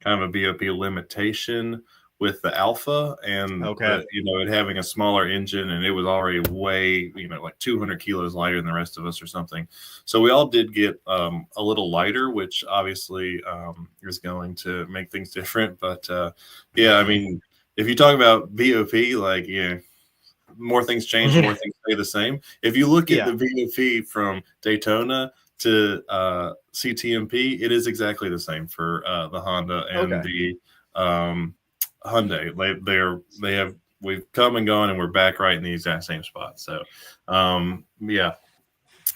kind of a BOP limitation with the Alpha and it having a smaller engine, and it was already way like 200 kilos lighter than the rest of us or something. So we all did get a little lighter, which obviously is going to make things different. But yeah, I mean, if you talk about BOP, like more things change, more things stay the same. If you look at the BOP from Daytona to CTMP, it is exactly the same for the Honda and the Hyundai. We've come and gone, and we're back right in the exact same spot. So yeah,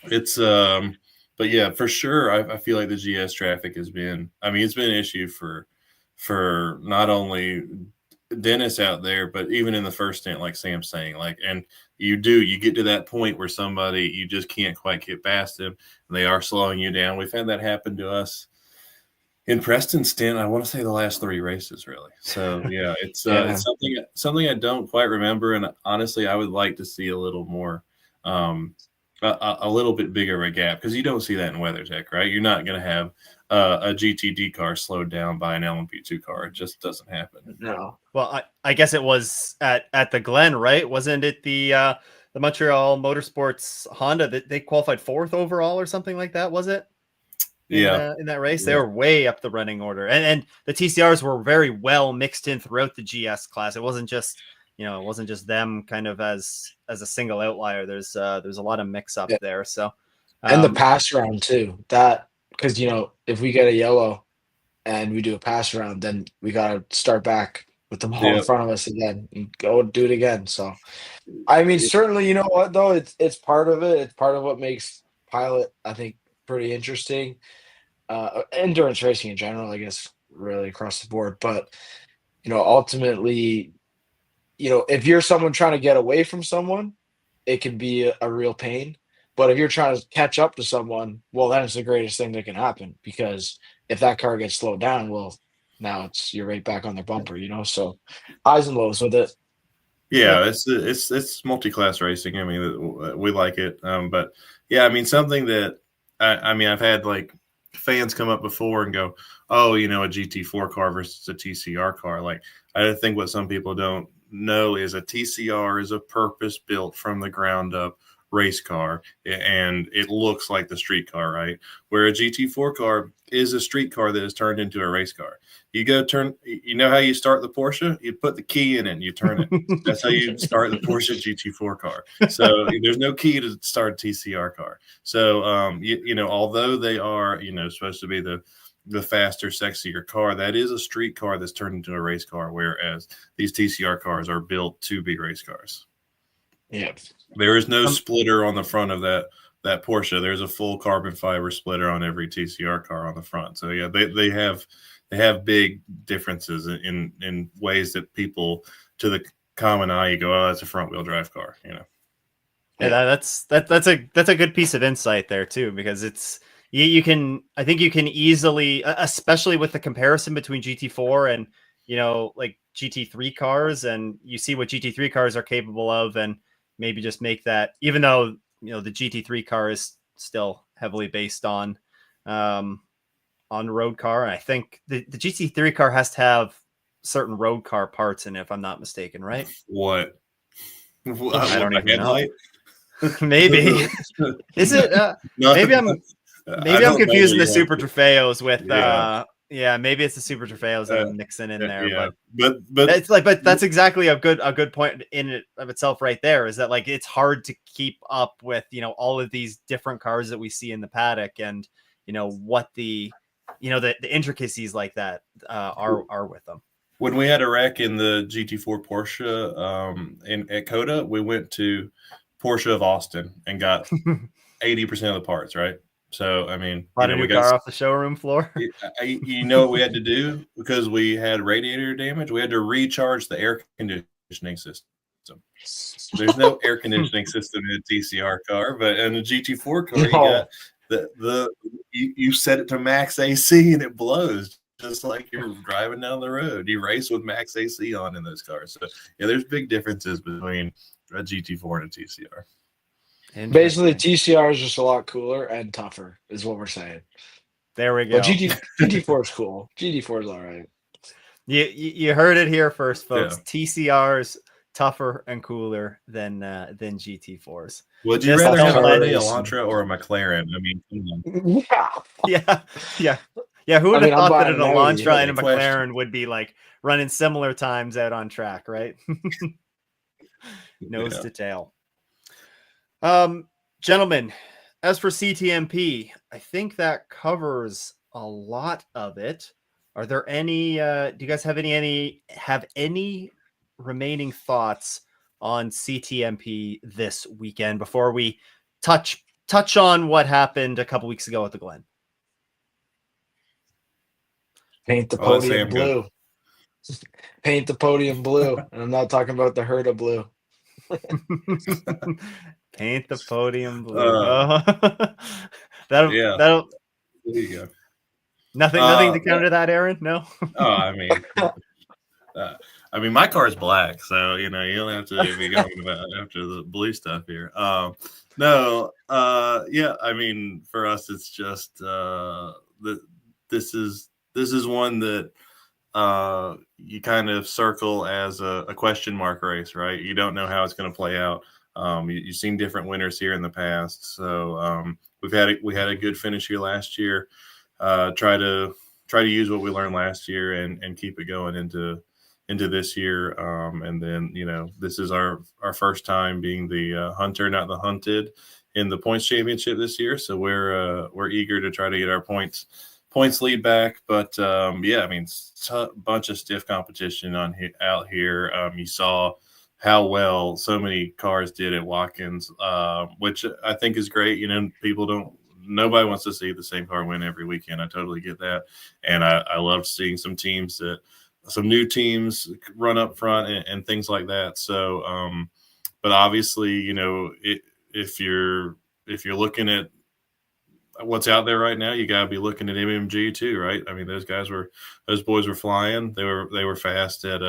it's but yeah, for sure, I feel like the GS traffic has been, it's been an issue for not only Dennis out there, but even in the first stint, like Sam's saying, and you get to that point where somebody, you just can't quite get past them, and they are slowing you down. We've had that happen to us in Preston's stint, I want to say the last 3 races, really. So yeah, it's something I don't quite remember, and honestly, I would like to see a little more a little bit bigger of a gap, because you don't see that in WeatherTech, right? You're not going to have a GTD car slowed down by an LMP2 car. It just doesn't happen. No. Well, I guess it was at the Glen, right? Wasn't it the Montreal Motorsports Honda that they qualified 4th overall or something like that? Was it? In that race, they were way up the running order, and the TCRs were very well mixed in throughout the GS class. It wasn't just them kind of as a single outlier. There's a lot of mix up there. So and the pass round too. That because if we get a yellow and we do a pass round, then we got to start back with them all in front of us again and go do it again. So I mean, certainly, you know what though, it's part of it. It's part of what makes pilot, I think, pretty interesting. Endurance racing in general, I guess, really across the board. But ultimately, if you're someone trying to get away from someone, it can be a real pain. But if you're trying to catch up to someone, well, then it's the greatest thing that can happen, because if that car gets slowed down, well, now you're right back on their bumper, So highs and lows with it. Yeah, it's multi-class racing. I mean, we like it, but yeah, I mean, something that I mean, I've had like fans come up before and go, "Oh, a GT4 car versus a TCR car." Like, I think what some people don't know is a TCR is a purpose-built from the ground up race car, and it looks like the street car, right? Where a GT4 car is a street car that is turned into a race car. You know how you start the Porsche? You put the key in it and you turn it. That's how you start the Porsche GT4 car. So there's no key to start a TCR car. So although they are supposed to be the faster, sexier car, that is a street car that's turned into a race car, whereas these TCR cars are built to be race cars. Yeah. There is no splitter on the front of that Porsche. There's a full carbon fiber splitter on every TCR car on the front. So yeah, they have big differences in ways that people, to the common eye, you go, "Oh, that's a front wheel drive car," Yeah, that's a good piece of insight there too, because it's I think you can easily, especially with the comparison between GT4 and like GT3 cars, and you see what GT3 cars are capable of, and maybe just make that, even though the GT3 car is still heavily based on road car, and I think the GT3 car has to have certain road car parts in it, if I'm not mistaken, right? What? I don't even know. Maybe is it? Maybe I'm confusing the Super Trofeos with maybe it's the Super Trofeos that I'm mixing in there. Yeah. But that's exactly a good point in it of itself right there, is that like it's hard to keep up with all of these different cars that we see in the paddock, and what the intricacies like that are with them. When we had a wreck in the GT4 Porsche at COTA, we went to Porsche of Austin and got 80% of the parts, right? So, I mean, bought a new car off the showroom floor. You know what we had to do? Because we had radiator damage, we had to recharge the air conditioning system. There's no air conditioning system in a TCR car, but in a GT4 car, you got you set it to max AC and it blows just like you're driving down the road. You race with max AC on in those cars. So yeah, there's big differences between a GT4 and a TCR. Basically, TCR is just a lot cooler and tougher, is what we're saying. There we go. But GT4 is cool. GT4 is all right. You heard it here first, folks. Yeah. TCR's tougher and cooler than GT4s. Would you rather have an Elantra or a McLaren? I mean, yeah. Who would have thought that an Elantra and a McLaren would be like running similar times out on track, right? Nose to tail. Gentlemen, as for CTMP, I think that covers a lot of it. Are there any? Do you guys have any remaining thoughts on CTMP this weekend before we touch on what happened a couple weeks ago at the Glen? Paint the podium blue. Paint the podium blue, and I'm not talking about the Herta blue. Paint the podium blue. That'll. There you go. Nothing to counter that, Aaron. No. I mean, my car is black, so you don't have to be going about after the blue stuff here. No, yeah. I mean, for us, it's just this is one that you kind of circle as a question mark race, right? You don't know how it's going to play out. You've seen different winners here in the past, so we had a good finish here last year. Try to use what we learned last year and keep it going into this year. And then this is our first time being the hunter, not the hunted, in the points championship this year. So we're eager to try to get our points lead back. But yeah, I mean, a bunch of stiff competition out here. You saw how well so many cars did at Watkins, which I think is great. Nobody wants to see the same car win every weekend. I totally get that. And I love seeing some new teams run up front and things like that. So, but obviously, if you're looking at what's out there right now, you got to be looking at MMG too, right? I mean, those boys were flying. They were fast at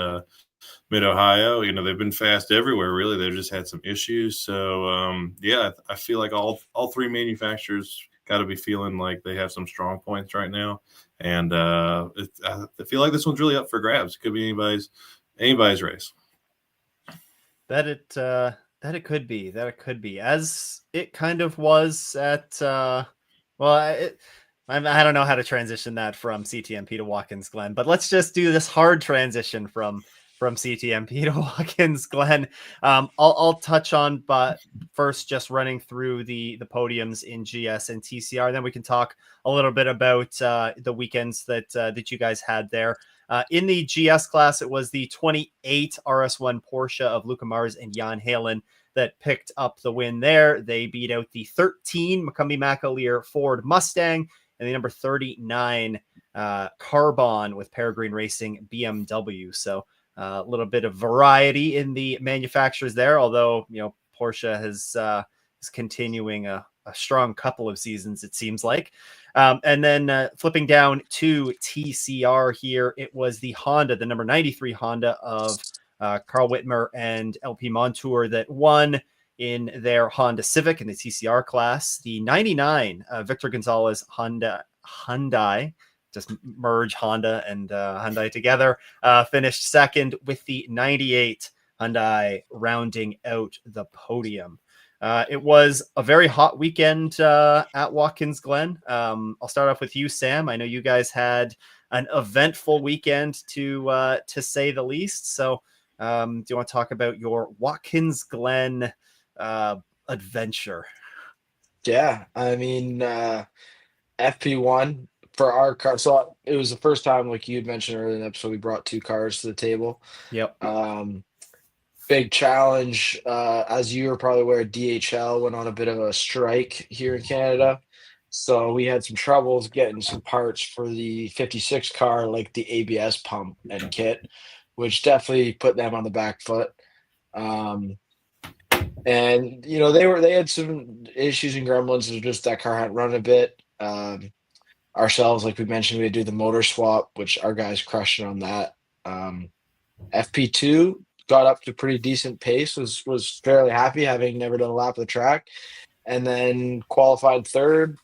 Mid Ohio. They've been fast everywhere. Really, they've just had some issues. So yeah, I feel like all three manufacturers got to be feeling like they have some strong points right now. And I feel like this one's really up for grabs. It could be anybody's race. That it could be, as it kind of was at I don't know how to transition that from CTMP to Watkins Glen, but let's just do this hard transition from CTMP to Watkins Glen. I'll touch on, but first just running through the podiums in GS and TCR, then we can talk a little bit about the weekends that you guys had there. In the GS class, it was the 28 RS1 Porsche of Luca Mars and Jan Halen that picked up the win there. They beat out the 13 McCumbee McAleer Ford Mustang and the number 39 Carbon with Peregrine Racing BMW. So a little bit of variety in the manufacturers there, although Porsche is continuing a strong couple of seasons, it seems like. And then flipping down to TCR here, it was the Honda, the number 93 Honda of Carl Whitmer and LP Montour that won in their Honda Civic in the TCR class. The 99 Victor Gonzalez Hyundai, just merge Honda and Hyundai together, finished second, with the 98 Hyundai rounding out the podium. It was a very hot weekend at Watkins Glen. I'll start off with you, Sam. I know you guys had an eventful weekend to say the least. So do you want to talk about your Watkins Glen adventure? Yeah, I mean, FP1 for our car. So it was the first time, like you had mentioned earlier in the episode, we brought two cars to the table. Yep. Big challenge. As you were probably aware, DHL went on a bit of a strike here in Canada. So we had some troubles getting some parts for the 56 car, like the ABS pump and kit, which definitely put them on the back foot. And they had some issues and gremlins. It was just that car hadn't run a bit. Ourselves, like we mentioned, we had to do the motor swap, which our guys crushed it on that. FP2 got up to pretty decent pace, was fairly happy, having never done a lap of the track, and then qualified third,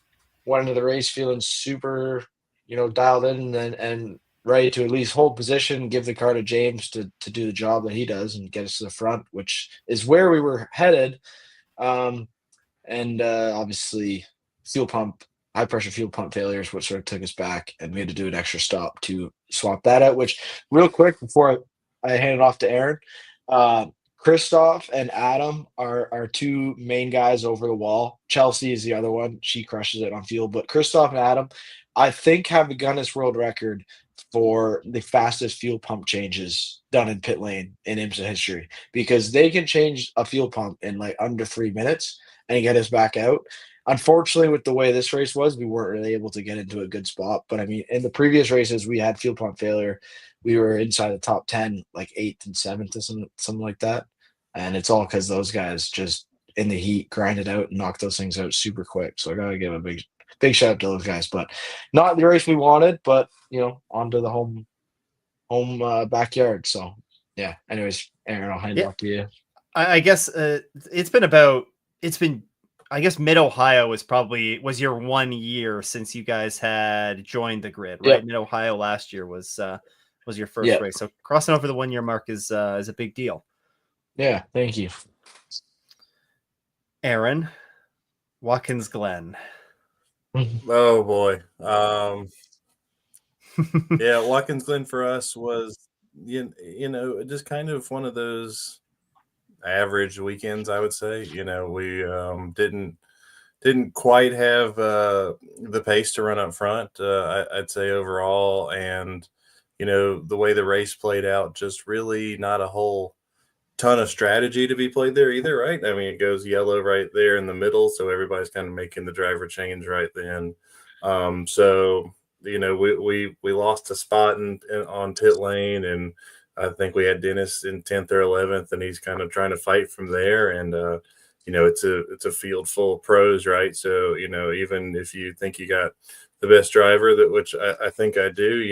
went into the race feeling super, dialed in and ready to at least hold position, give the car to James to do the job that he does and get us to the front, which is where we were headed. Obviously high pressure fuel pump failures, which sort of took us back, and we had to do an extra stop to swap that out, which real quick before I hand it off to Aaron, Christoph and Adam are our two main guys over the wall. Chelsea is the other one. She crushes it on fuel. But Christoph and Adam, I think, have the Guinness World Record for the fastest fuel pump changes done in pit lane in IMSA history, because they can change a fuel pump in like under 3 minutes and get us back out. Unfortunately, with the way this race was, we weren't really able to get into a good spot. But I mean, in the previous races, we had fuel pump failure. We were inside the top 10, like 8th and 7th or something like that. And it's all because those guys just in the heat grinded out and knocked those things out super quick. So I got to give a big shout out to those guys. But not the race we wanted, but, onto the home backyard. So, yeah. Anyways, Aaron, I'll hand it off to you. I guess it's been I guess Mid-Ohio was your 1 year since you guys had joined the grid, right? Yep. Mid-Ohio last year was your first Yep. race. So crossing over the 1 year mark is a big deal. Yeah, thank you. Aaron, Watkins Glen. Oh boy. Yeah, Watkins Glen for us was you know just kind of one of those average weekends, I would say. We didn't quite have the pace to run up front. I'd say overall, and the way the race played out, just really not a whole ton of strategy to be played there either, right? I mean, it goes yellow right there in the middle, so everybody's kind of making the driver change right then. So we lost a spot on pit lane, and I think we had Dennis in 10th or 11th, and he's kind of trying to fight from there. And it's a field full of pros, right? So even if you think you got the best driver, that which I think I do,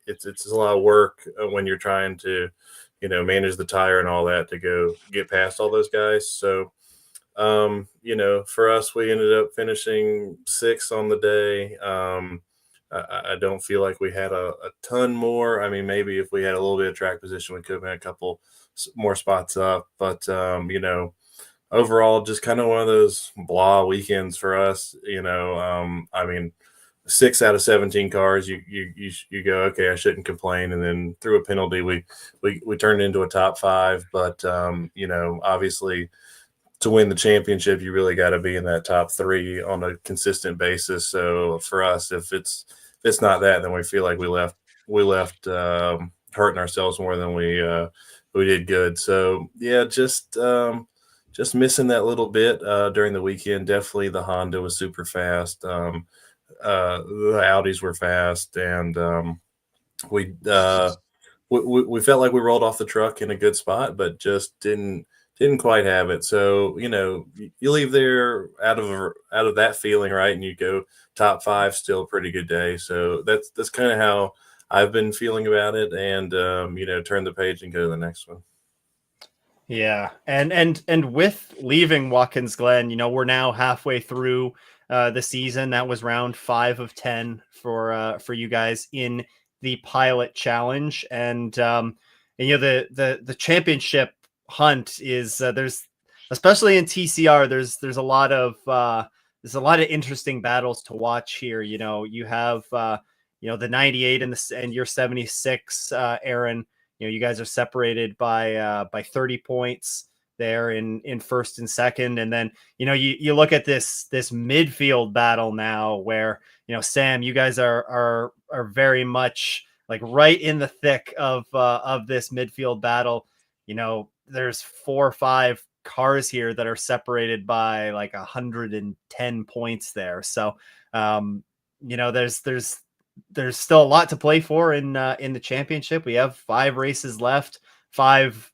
it's a lot of work when you're trying to manage the tire and all that to go get past all those guys. So, for us, we ended up finishing 6th on the day. I don't feel like we had a ton more. I mean, maybe if we had a little bit of track position, we could have had a couple more spots up. But, overall, just kind of one of those blah weekends for us. I mean, 6 out of 17 cars, you go, okay, I shouldn't complain. And then through a penalty, we turned into a top 5. But obviously, to win the championship, you really got to be in that top 3 on a consistent basis. So for us, if it's not that, then we feel like we left hurting ourselves more than we did good. So yeah, just missing that little bit during the weekend. Definitely the Honda was super fast. The Audis were fast, and we felt like we rolled off the truck in a good spot, but just didn't quite have it. So you leave there out of that feeling, right, and you go top 5, still a pretty good day. So that's kind of how I've been feeling about it, and turn the page and go to the next one. Yeah, and with leaving Watkins Glen, we're now halfway through the season. That was round 5 of 10 for you guys in the pilot challenge, and the championship hunt is there's, especially in TCR, there's a lot of interesting battles to watch here. You have the 98 and your 76, Aaron. You guys are separated by 30 points there in first and second. And then, you look at this midfield battle now where, Sam, you guys are very much like right in the thick of this midfield battle. There's 4 or 5 cars here that are separated by like 110 points there. So, there's still a lot to play for in the championship. We have 5 races left, 5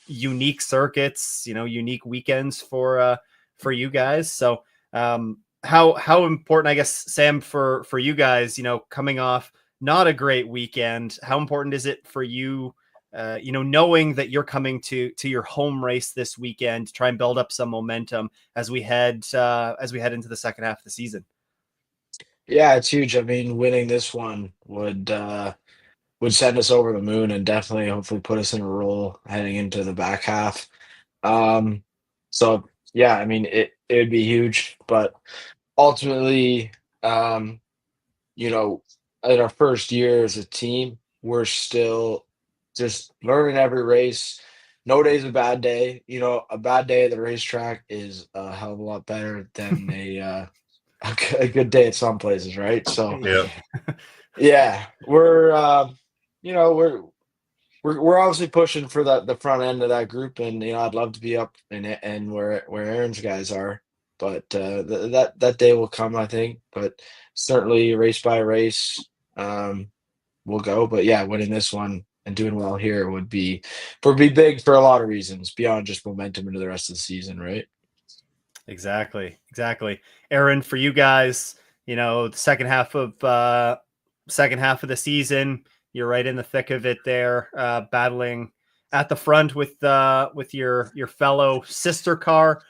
unique circuits, unique weekends for you guys. So how important, I guess, Sam, for you guys, coming off not a great weekend, how important is it for you, knowing that you're coming to your home race this weekend to try and build up some momentum as we head into the second half of the season? Yeah, it's huge. I mean, winning this one would send us over the moon and definitely hopefully put us in a role heading into the back half. Um, so yeah, I mean it would be huge, but ultimately, you know, in our first year as a team, we're still just learning every race. No day's a bad day. A bad day at the racetrack is a hell of a lot better than a good day at some places, right? So Yeah. yeah, we're obviously pushing for the front end of that group, and I'd love to be up and where Aaron's guys are, but that day will come, I think. But certainly race by race, we'll go. But yeah, winning this one and doing well here would be big for a lot of reasons beyond just momentum into the rest of the season, right? Exactly. Aaron, for you guys, the second half of the season, you're right in the thick of it there, battling at the front with your fellow sister car.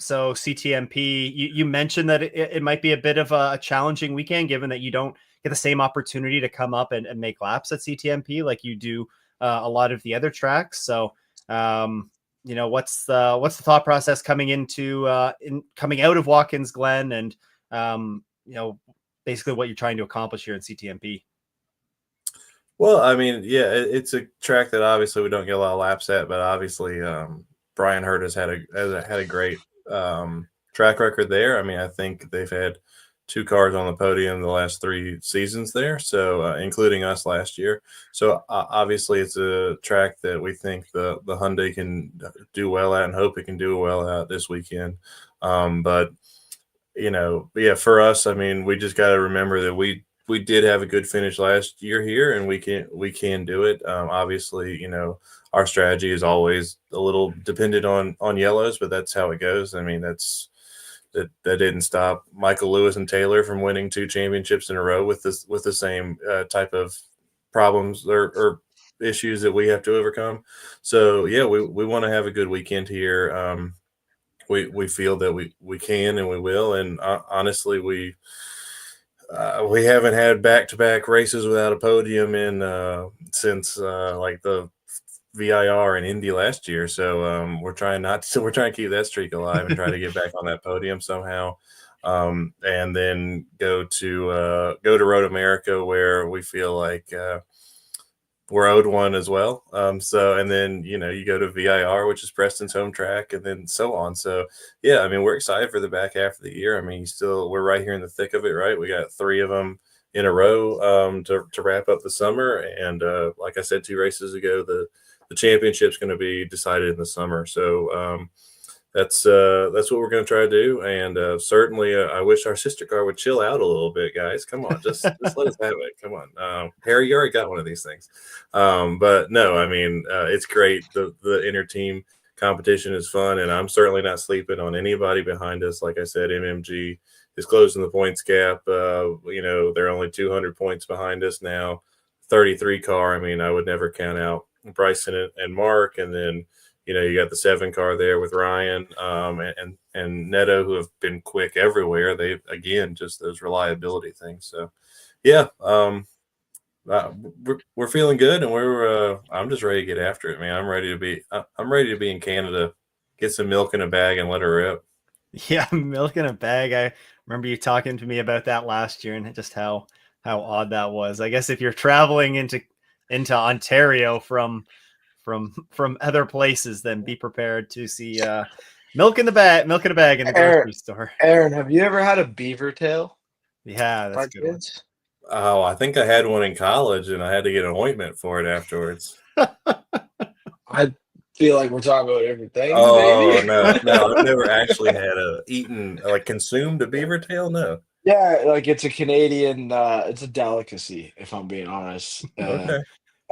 So CTMP, you mentioned that it might be a bit of a challenging weekend, given that you don't get the same opportunity to come up and make laps at CTMP like you do a lot of the other tracks. So, what's the thought process coming into coming out of Watkins Glen, and basically what you're trying to accomplish here in CTMP? Well, I mean, yeah, it's a track that obviously we don't get a lot of laps at, but obviously Brian Hurt has had a great track record there. I mean, I think they've had 2 cars on the podium the last 3 seasons there, so including us last year. So obviously it's a track that we think the Hyundai can do well at, and hope it can do well at this weekend. But for us, I mean, we just got to remember that we did have a good finish last year here, and we can do it. Obviously, our strategy is always a little dependent on yellows, but that's how it goes. I mean, that didn't stop Michael Lewis and Taylor from winning 2 championships in a row with the same type of problems or issues that we have to overcome. So yeah, we want to have a good weekend here. We feel that we can and we will, and honestly, we haven't had back-to-back races without a podium since like the VIR in Indy last year. So we're trying to keep that streak alive and try to get back on that podium somehow. And then go to Road America, where we feel like we're owed one as well. And then you go to VIR, which is Preston's home track, and then so on. So yeah, I mean, we're excited for the back half of the year. I mean, we're right here in the thick of it, right? We got 3 of them in a row to wrap up the summer, and like I said 2 races ago, the championship's going to be decided in the summer. So that's what we're going to try to do. And certainly I wish our sister car would chill out a little bit, guys. Come on, just let us have it. Come on. Harry, you already got one of these things. But no, I mean, it's great. The inter-team competition is fun, and I'm certainly not sleeping on anybody behind us. Like I said, MMG is closing the points gap. They're only 200 points behind us now. 33 car. I mean, I would never count out Bryson and Mark, and then you got the 7 car there with Ryan and Neto, who have been quick everywhere. They again just those reliability things. So yeah, we're feeling good, and I'm just ready to get after it, man. I'm ready to be in Canada, get some milk in a bag and let her rip. Yeah, milk in a bag. I remember you talking to me about that last year, and just how odd that was. I guess if you're traveling into Ontario from other places, then be prepared to see milk in a bag in the grocery store. Aaron, have you ever had a beaver tail? Yeah, that's a good one. Oh, I think I had one in college, and I had to get an ointment for it afterwards. I feel like we're talking about everything. Oh, baby. no, I've never actually had consumed a beaver tail. No. Yeah, like it's a Canadian, it's a delicacy, if I'm being honest. Okay.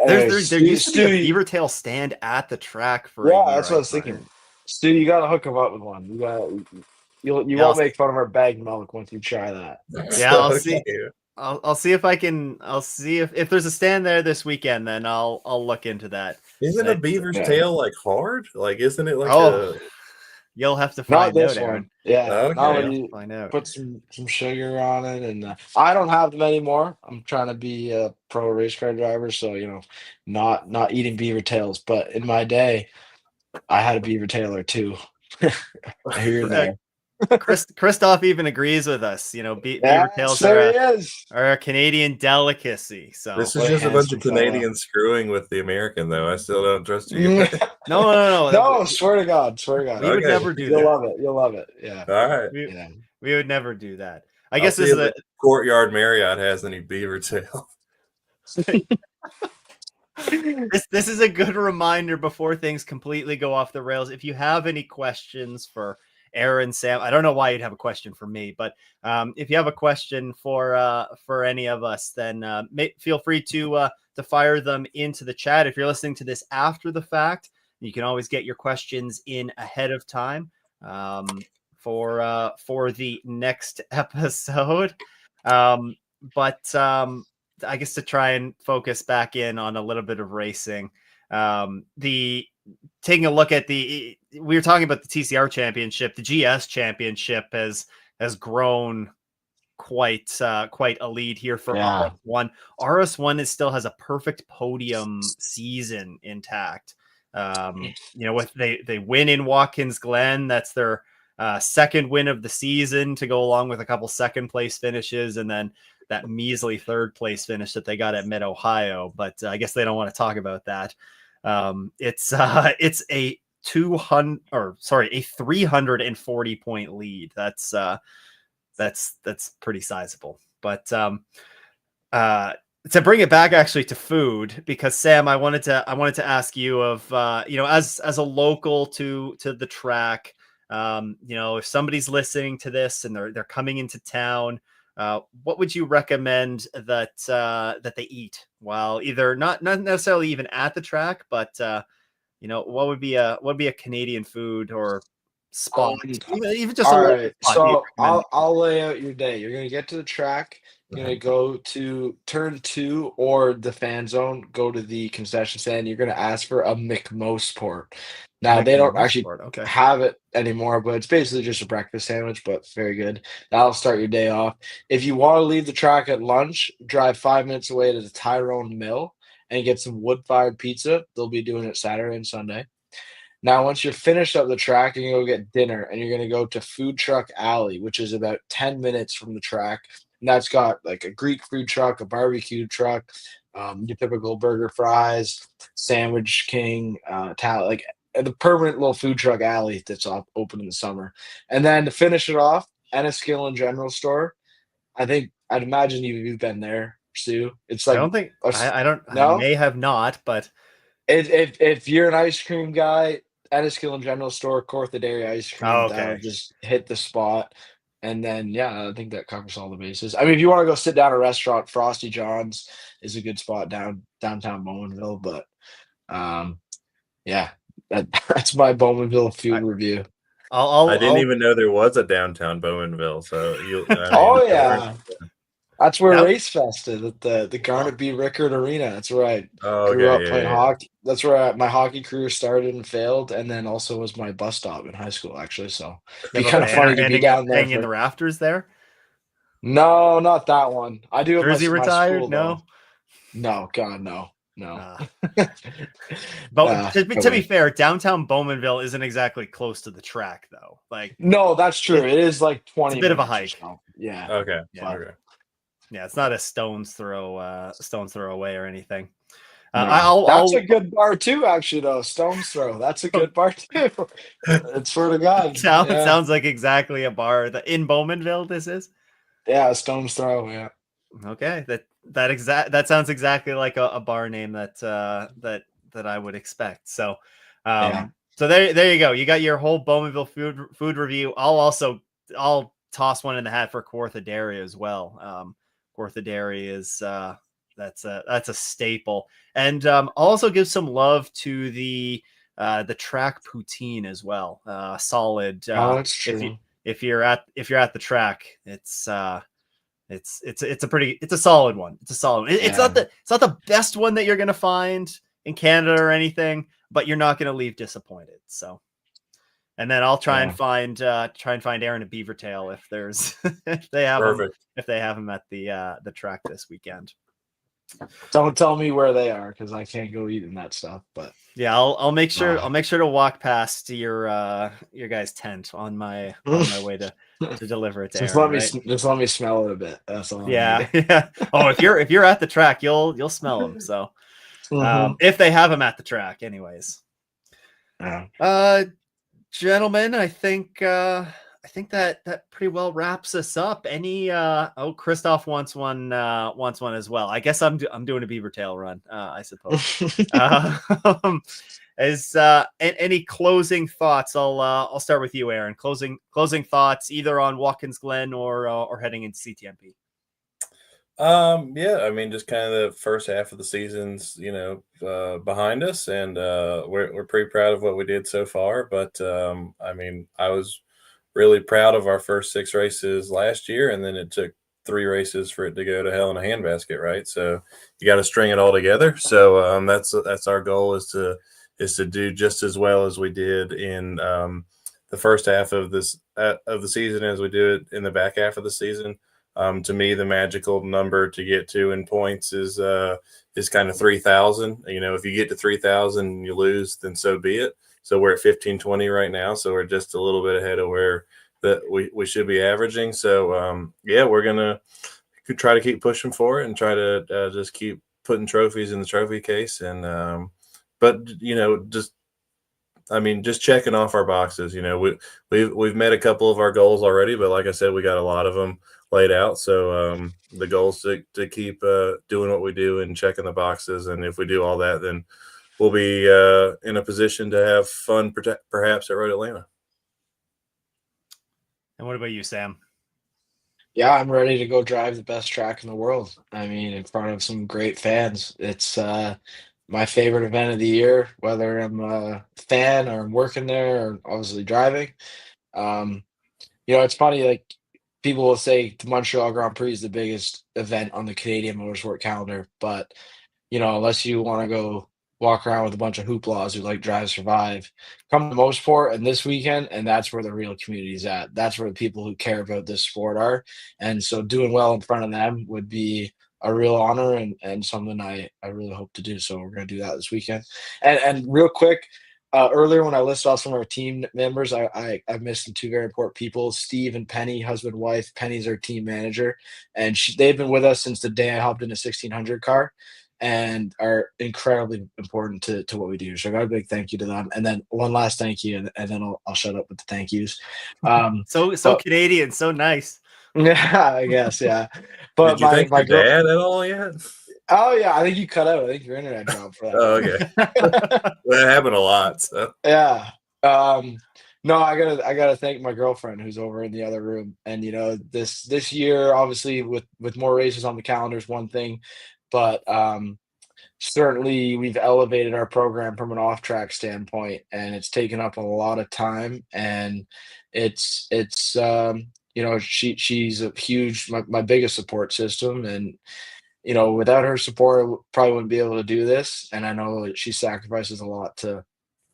There used to be a beaver tail stand at the track for a year, that's what I was thinking. Stu, you gotta hook him up with one. You won't make fun of our bag milk once you try that. Yeah, I'll see. I'll see if I can. I'll see if there's a stand there this weekend. Then I'll look into that. Isn't a beaver's tail like hard? Like, isn't it like You'll have to find out, Aaron. One. Yeah, okay. not when you find out. Put some sugar on it, and I don't have them anymore. I'm trying to be a pro race car driver, so not eating beaver tails. But in my day, I had a beaver tail or 2 here and there. Christoph even agrees with us. Beaver tails are a Canadian delicacy. So this is just a bunch of Canadians screwing with the American, though. I still don't trust you guys. No. No, swear to God. We would never do that. You'll love it. Yeah. All right. We would never do that. I guess this is the Courtyard Marriott has any beaver tail. This is a good reminder before things completely go off the rails. If you have any questions for Aaron, Sam, I don't know why you'd have a question for me, but if you have a question for any of us, then feel free to fire them into the chat. If you're listening to this after the fact, you can always get your questions in ahead of time for the next episode. But I guess to try and focus back in on a little bit of racing, taking a look at the we were talking about the TCR championship. The GS championship has grown quite a lead here for RS1. RS1 still has a perfect podium season intact. With they win in Watkins Glen. That's their second win of the season, to go along with a couple second place finishes, and then that measly third place finish that they got at Mid Ohio. But I guess they don't want to talk about that. It's a 340 point lead. That's pretty sizable. But to bring it back actually to food, because Sam, I wanted to ask you of as a local to the track, if somebody's listening to this and they're coming into town, what would you recommend that they eat while either not necessarily even at the track, but what would be a Canadian food or spot, even just all a right. So I'll lay out your day. You're gonna get to the track. You're gonna go to turn 2 or the fan zone. Go to the concession stand. You're gonna ask for a McMosport. Now they don't actually have it anymore, but it's basically just a breakfast sandwich, but very good. That'll start your day off. If you want to leave the track at lunch, drive 5 minutes away to the Tyrone Mill and get some wood-fired pizza. They'll be doing it Saturday and Sunday. Now, once you're finished up the track, you're going to go get dinner, and you're going to go to Food Truck Alley, which is about 10 minutes from the track. And that's got like a Greek food truck, a barbecue truck, your typical burger, fries, sandwich king, like the permanent little food truck alley that's open in the summer. And then to finish it off, Enniskillen General Store. I'd imagine you've been there, Stu. It's like I may have not, but if you're an ice cream guy, Enniskillen General Store, Cortha Dairy ice cream, that'll just hit the spot. And then I think that covers all the bases. I mean, if you want to go sit down at a restaurant, Frosty John's is a good spot downtown Bowmanville. But that's my Bowmanville food review. I didn't even know there was a downtown Bowmanville. So that's where Race Fest is, at the Garnet B. Rickard Arena. That's where I grew up playing hockey. That's where my hockey career started and failed, and then also was my bus stop in high school, actually. So it'd be kind of funny to be down there. In the rafters there? No, not that one. I do. Jersey retired? School, no? No, God, no. But to be fair, downtown Bowmanville isn't exactly close to the track, though. No, that's true. It is like 20. It's a bit of a hike. Yeah. Okay. Yeah, it's not a stone's throw away or anything. That's a good bar too, actually. Though Stone's Throw, that's a good bar too. It's sort of God. It sounds like exactly a bar in Bowmanville. This is. Yeah, Stone's Throw. Yeah. Okay, that sounds exactly like a bar name that I would expect. So, so there you go. You got your whole Bowmanville food review. I'll toss one in the hat for Cortha Dairy as well. Cortha Dairy is that's a staple, and also give some love to the track poutine as well. Solid. That's true. If you're at the track, it's a solid one. It's a solid one. It's not the best one that you're gonna find in Canada or anything, but you're not gonna leave disappointed. So. And then I'll try and find Aaron a beaver tail if they have him at the track this weekend. Don't tell me where they are, because I can't go eating that stuff. But yeah, I'll make sure to walk past your guys' tent on my way to deliver it to Aaron. Just let me smell it a bit. That's all. Yeah. Oh, if you're at the track, you'll smell them. So if they have them at the track, anyways. Gentlemen, I think that pretty well wraps us up. Any Christoph wants one as well. I guess I'm doing a beaver tail run, I suppose. Any closing thoughts? I'll start with you, Aaron. Closing thoughts either on Watkins Glen or heading into CTMP. I mean, just kind of the first half of the season's, behind us, and we're pretty proud of what we did so far. But I mean, I was really proud of our first 6 races last year, and then it took 3 races for it to go to hell in a handbasket, right? So you got to string it all together. So that's our goal, is to is to do just as well as we did in the first half of the season as we do it in the back half of the season. To me, the magical number to get to in points is kind of 3,000. If you get to 3,000 and you lose, then so be it. So we're at 1,520 right now. So we're just a little bit ahead of where that we should be averaging. So we're gonna try to keep pushing for it and try to just keep putting trophies in the trophy case. And but just checking off our boxes. We've met a couple of our goals already, but like I said, we got a lot of them laid out. So the goal is to keep doing what we do and checking the boxes. And if we do all that, then we'll be in a position to have fun, perhaps at Road Atlanta. And what about you, Sam? Yeah, I'm ready to go drive the best track in the world. I mean, in front of some great fans. It's my favorite event of the year, whether I'm a fan or I'm working there or obviously driving. Um, it's funny, like people will say the Montreal Grand Prix is the biggest event on the Canadian motorsport calendar, but unless you want to go walk around with a bunch of hooplas who like Drive Survive, come to Motorsport and this weekend, and that's where the real community is at. That's where the people who care about this sport are. And so doing well in front of them would be a real honor and something I really hope to do. So we're going to do that this weekend. And real quick, earlier when I listed off some of our team members, I missed some two very important people, Steve and Penny, husband, wife. Penny's our team manager, and they've been with us since the day I hopped in a 1600 car and are incredibly important to what we do. So I got a big thank you to them. And then one last thank you, and then I'll shut up with the thank yous. So Canadian, so nice. Yeah, I guess, yeah. But did you thank your dad at all yet? Oh yeah, I think you cut out. I think your internet dropped for that. Oh, okay. That happened a lot. So. Yeah. No, I gotta thank my girlfriend who's over in the other room. And this year, obviously, with more races on the calendar is one thing, but certainly we've elevated our program from an off-track standpoint, and it's taken up a lot of time. And it's she's a huge my biggest support system, and without her support, I probably wouldn't be able to do this. And I know that she sacrifices a lot to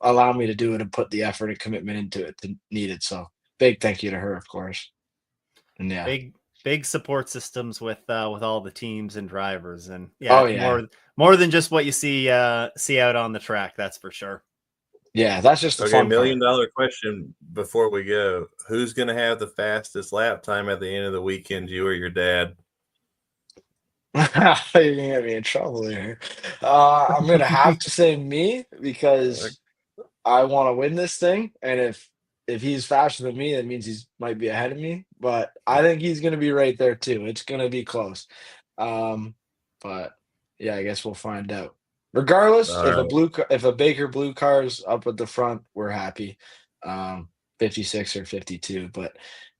allow me to do it and put the effort and commitment into it needed. So big thank you to her, of course. And yeah, big support systems with all the teams and drivers, and more than just what you see out on the track. That's for sure. Yeah, that's just the fun $1 million question before we go. Who's going to have the fastest lap time at the end of the weekend, you or your dad? You're gonna get me in trouble here. I'm gonna have to say me, because I want to win this thing, and if he's faster than me, that means he might be ahead of me. But I think he's gonna be right there too. It's gonna be close. But yeah, I guess we'll find out. Regardless, if a Baker blue car's up at the front, we're happy. 56 or 52, but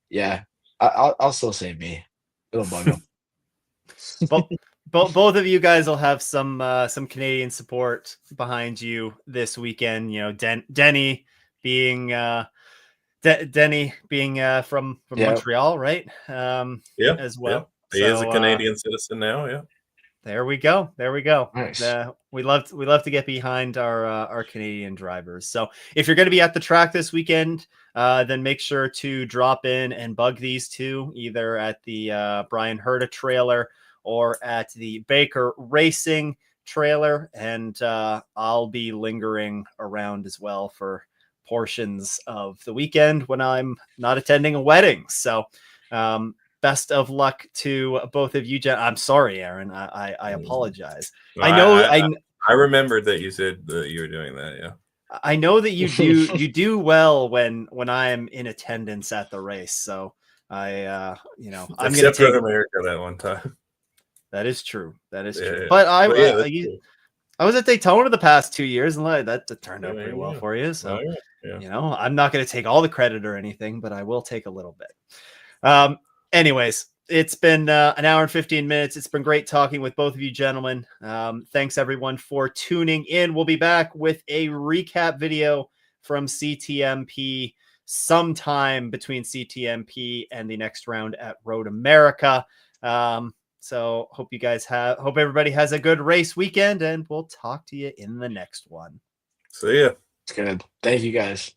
yeah, I'll still say me. It'll bug him. Both of you guys will have some Canadian support behind you this weekend. Denny being from Montreal, right? As well. He is a Canadian citizen now. Yeah. There we go. Nice. We love to get behind our Canadian drivers. So if you're going to be at the track this weekend, then make sure to drop in and bug these two, either at the Brian Herta trailer or at the Baker Racing trailer. And I'll be lingering around as well for portions of the weekend when I'm not attending a wedding. So best of luck to both of you. I'm sorry, Aaron. I apologize. I remembered that you said that you were doing that. Yeah. I know that you do well when I am in attendance at the race. So I'm going to take America that one time. That is true. That is true. Yeah. But I was at Daytona the past 2 years, and that turned out pretty well for you. So I'm not going to take all the credit or anything, but I will take a little bit. Anyways, it's been an hour and 15 minutes. It's been great talking with both of you gentlemen. Thanks everyone for tuning in. We'll be back with a recap video from CTMP sometime between CTMP and the next round at Road America. So hope everybody has a good race weekend, and we'll talk to you in the next one. See ya. It's good. Thank you guys.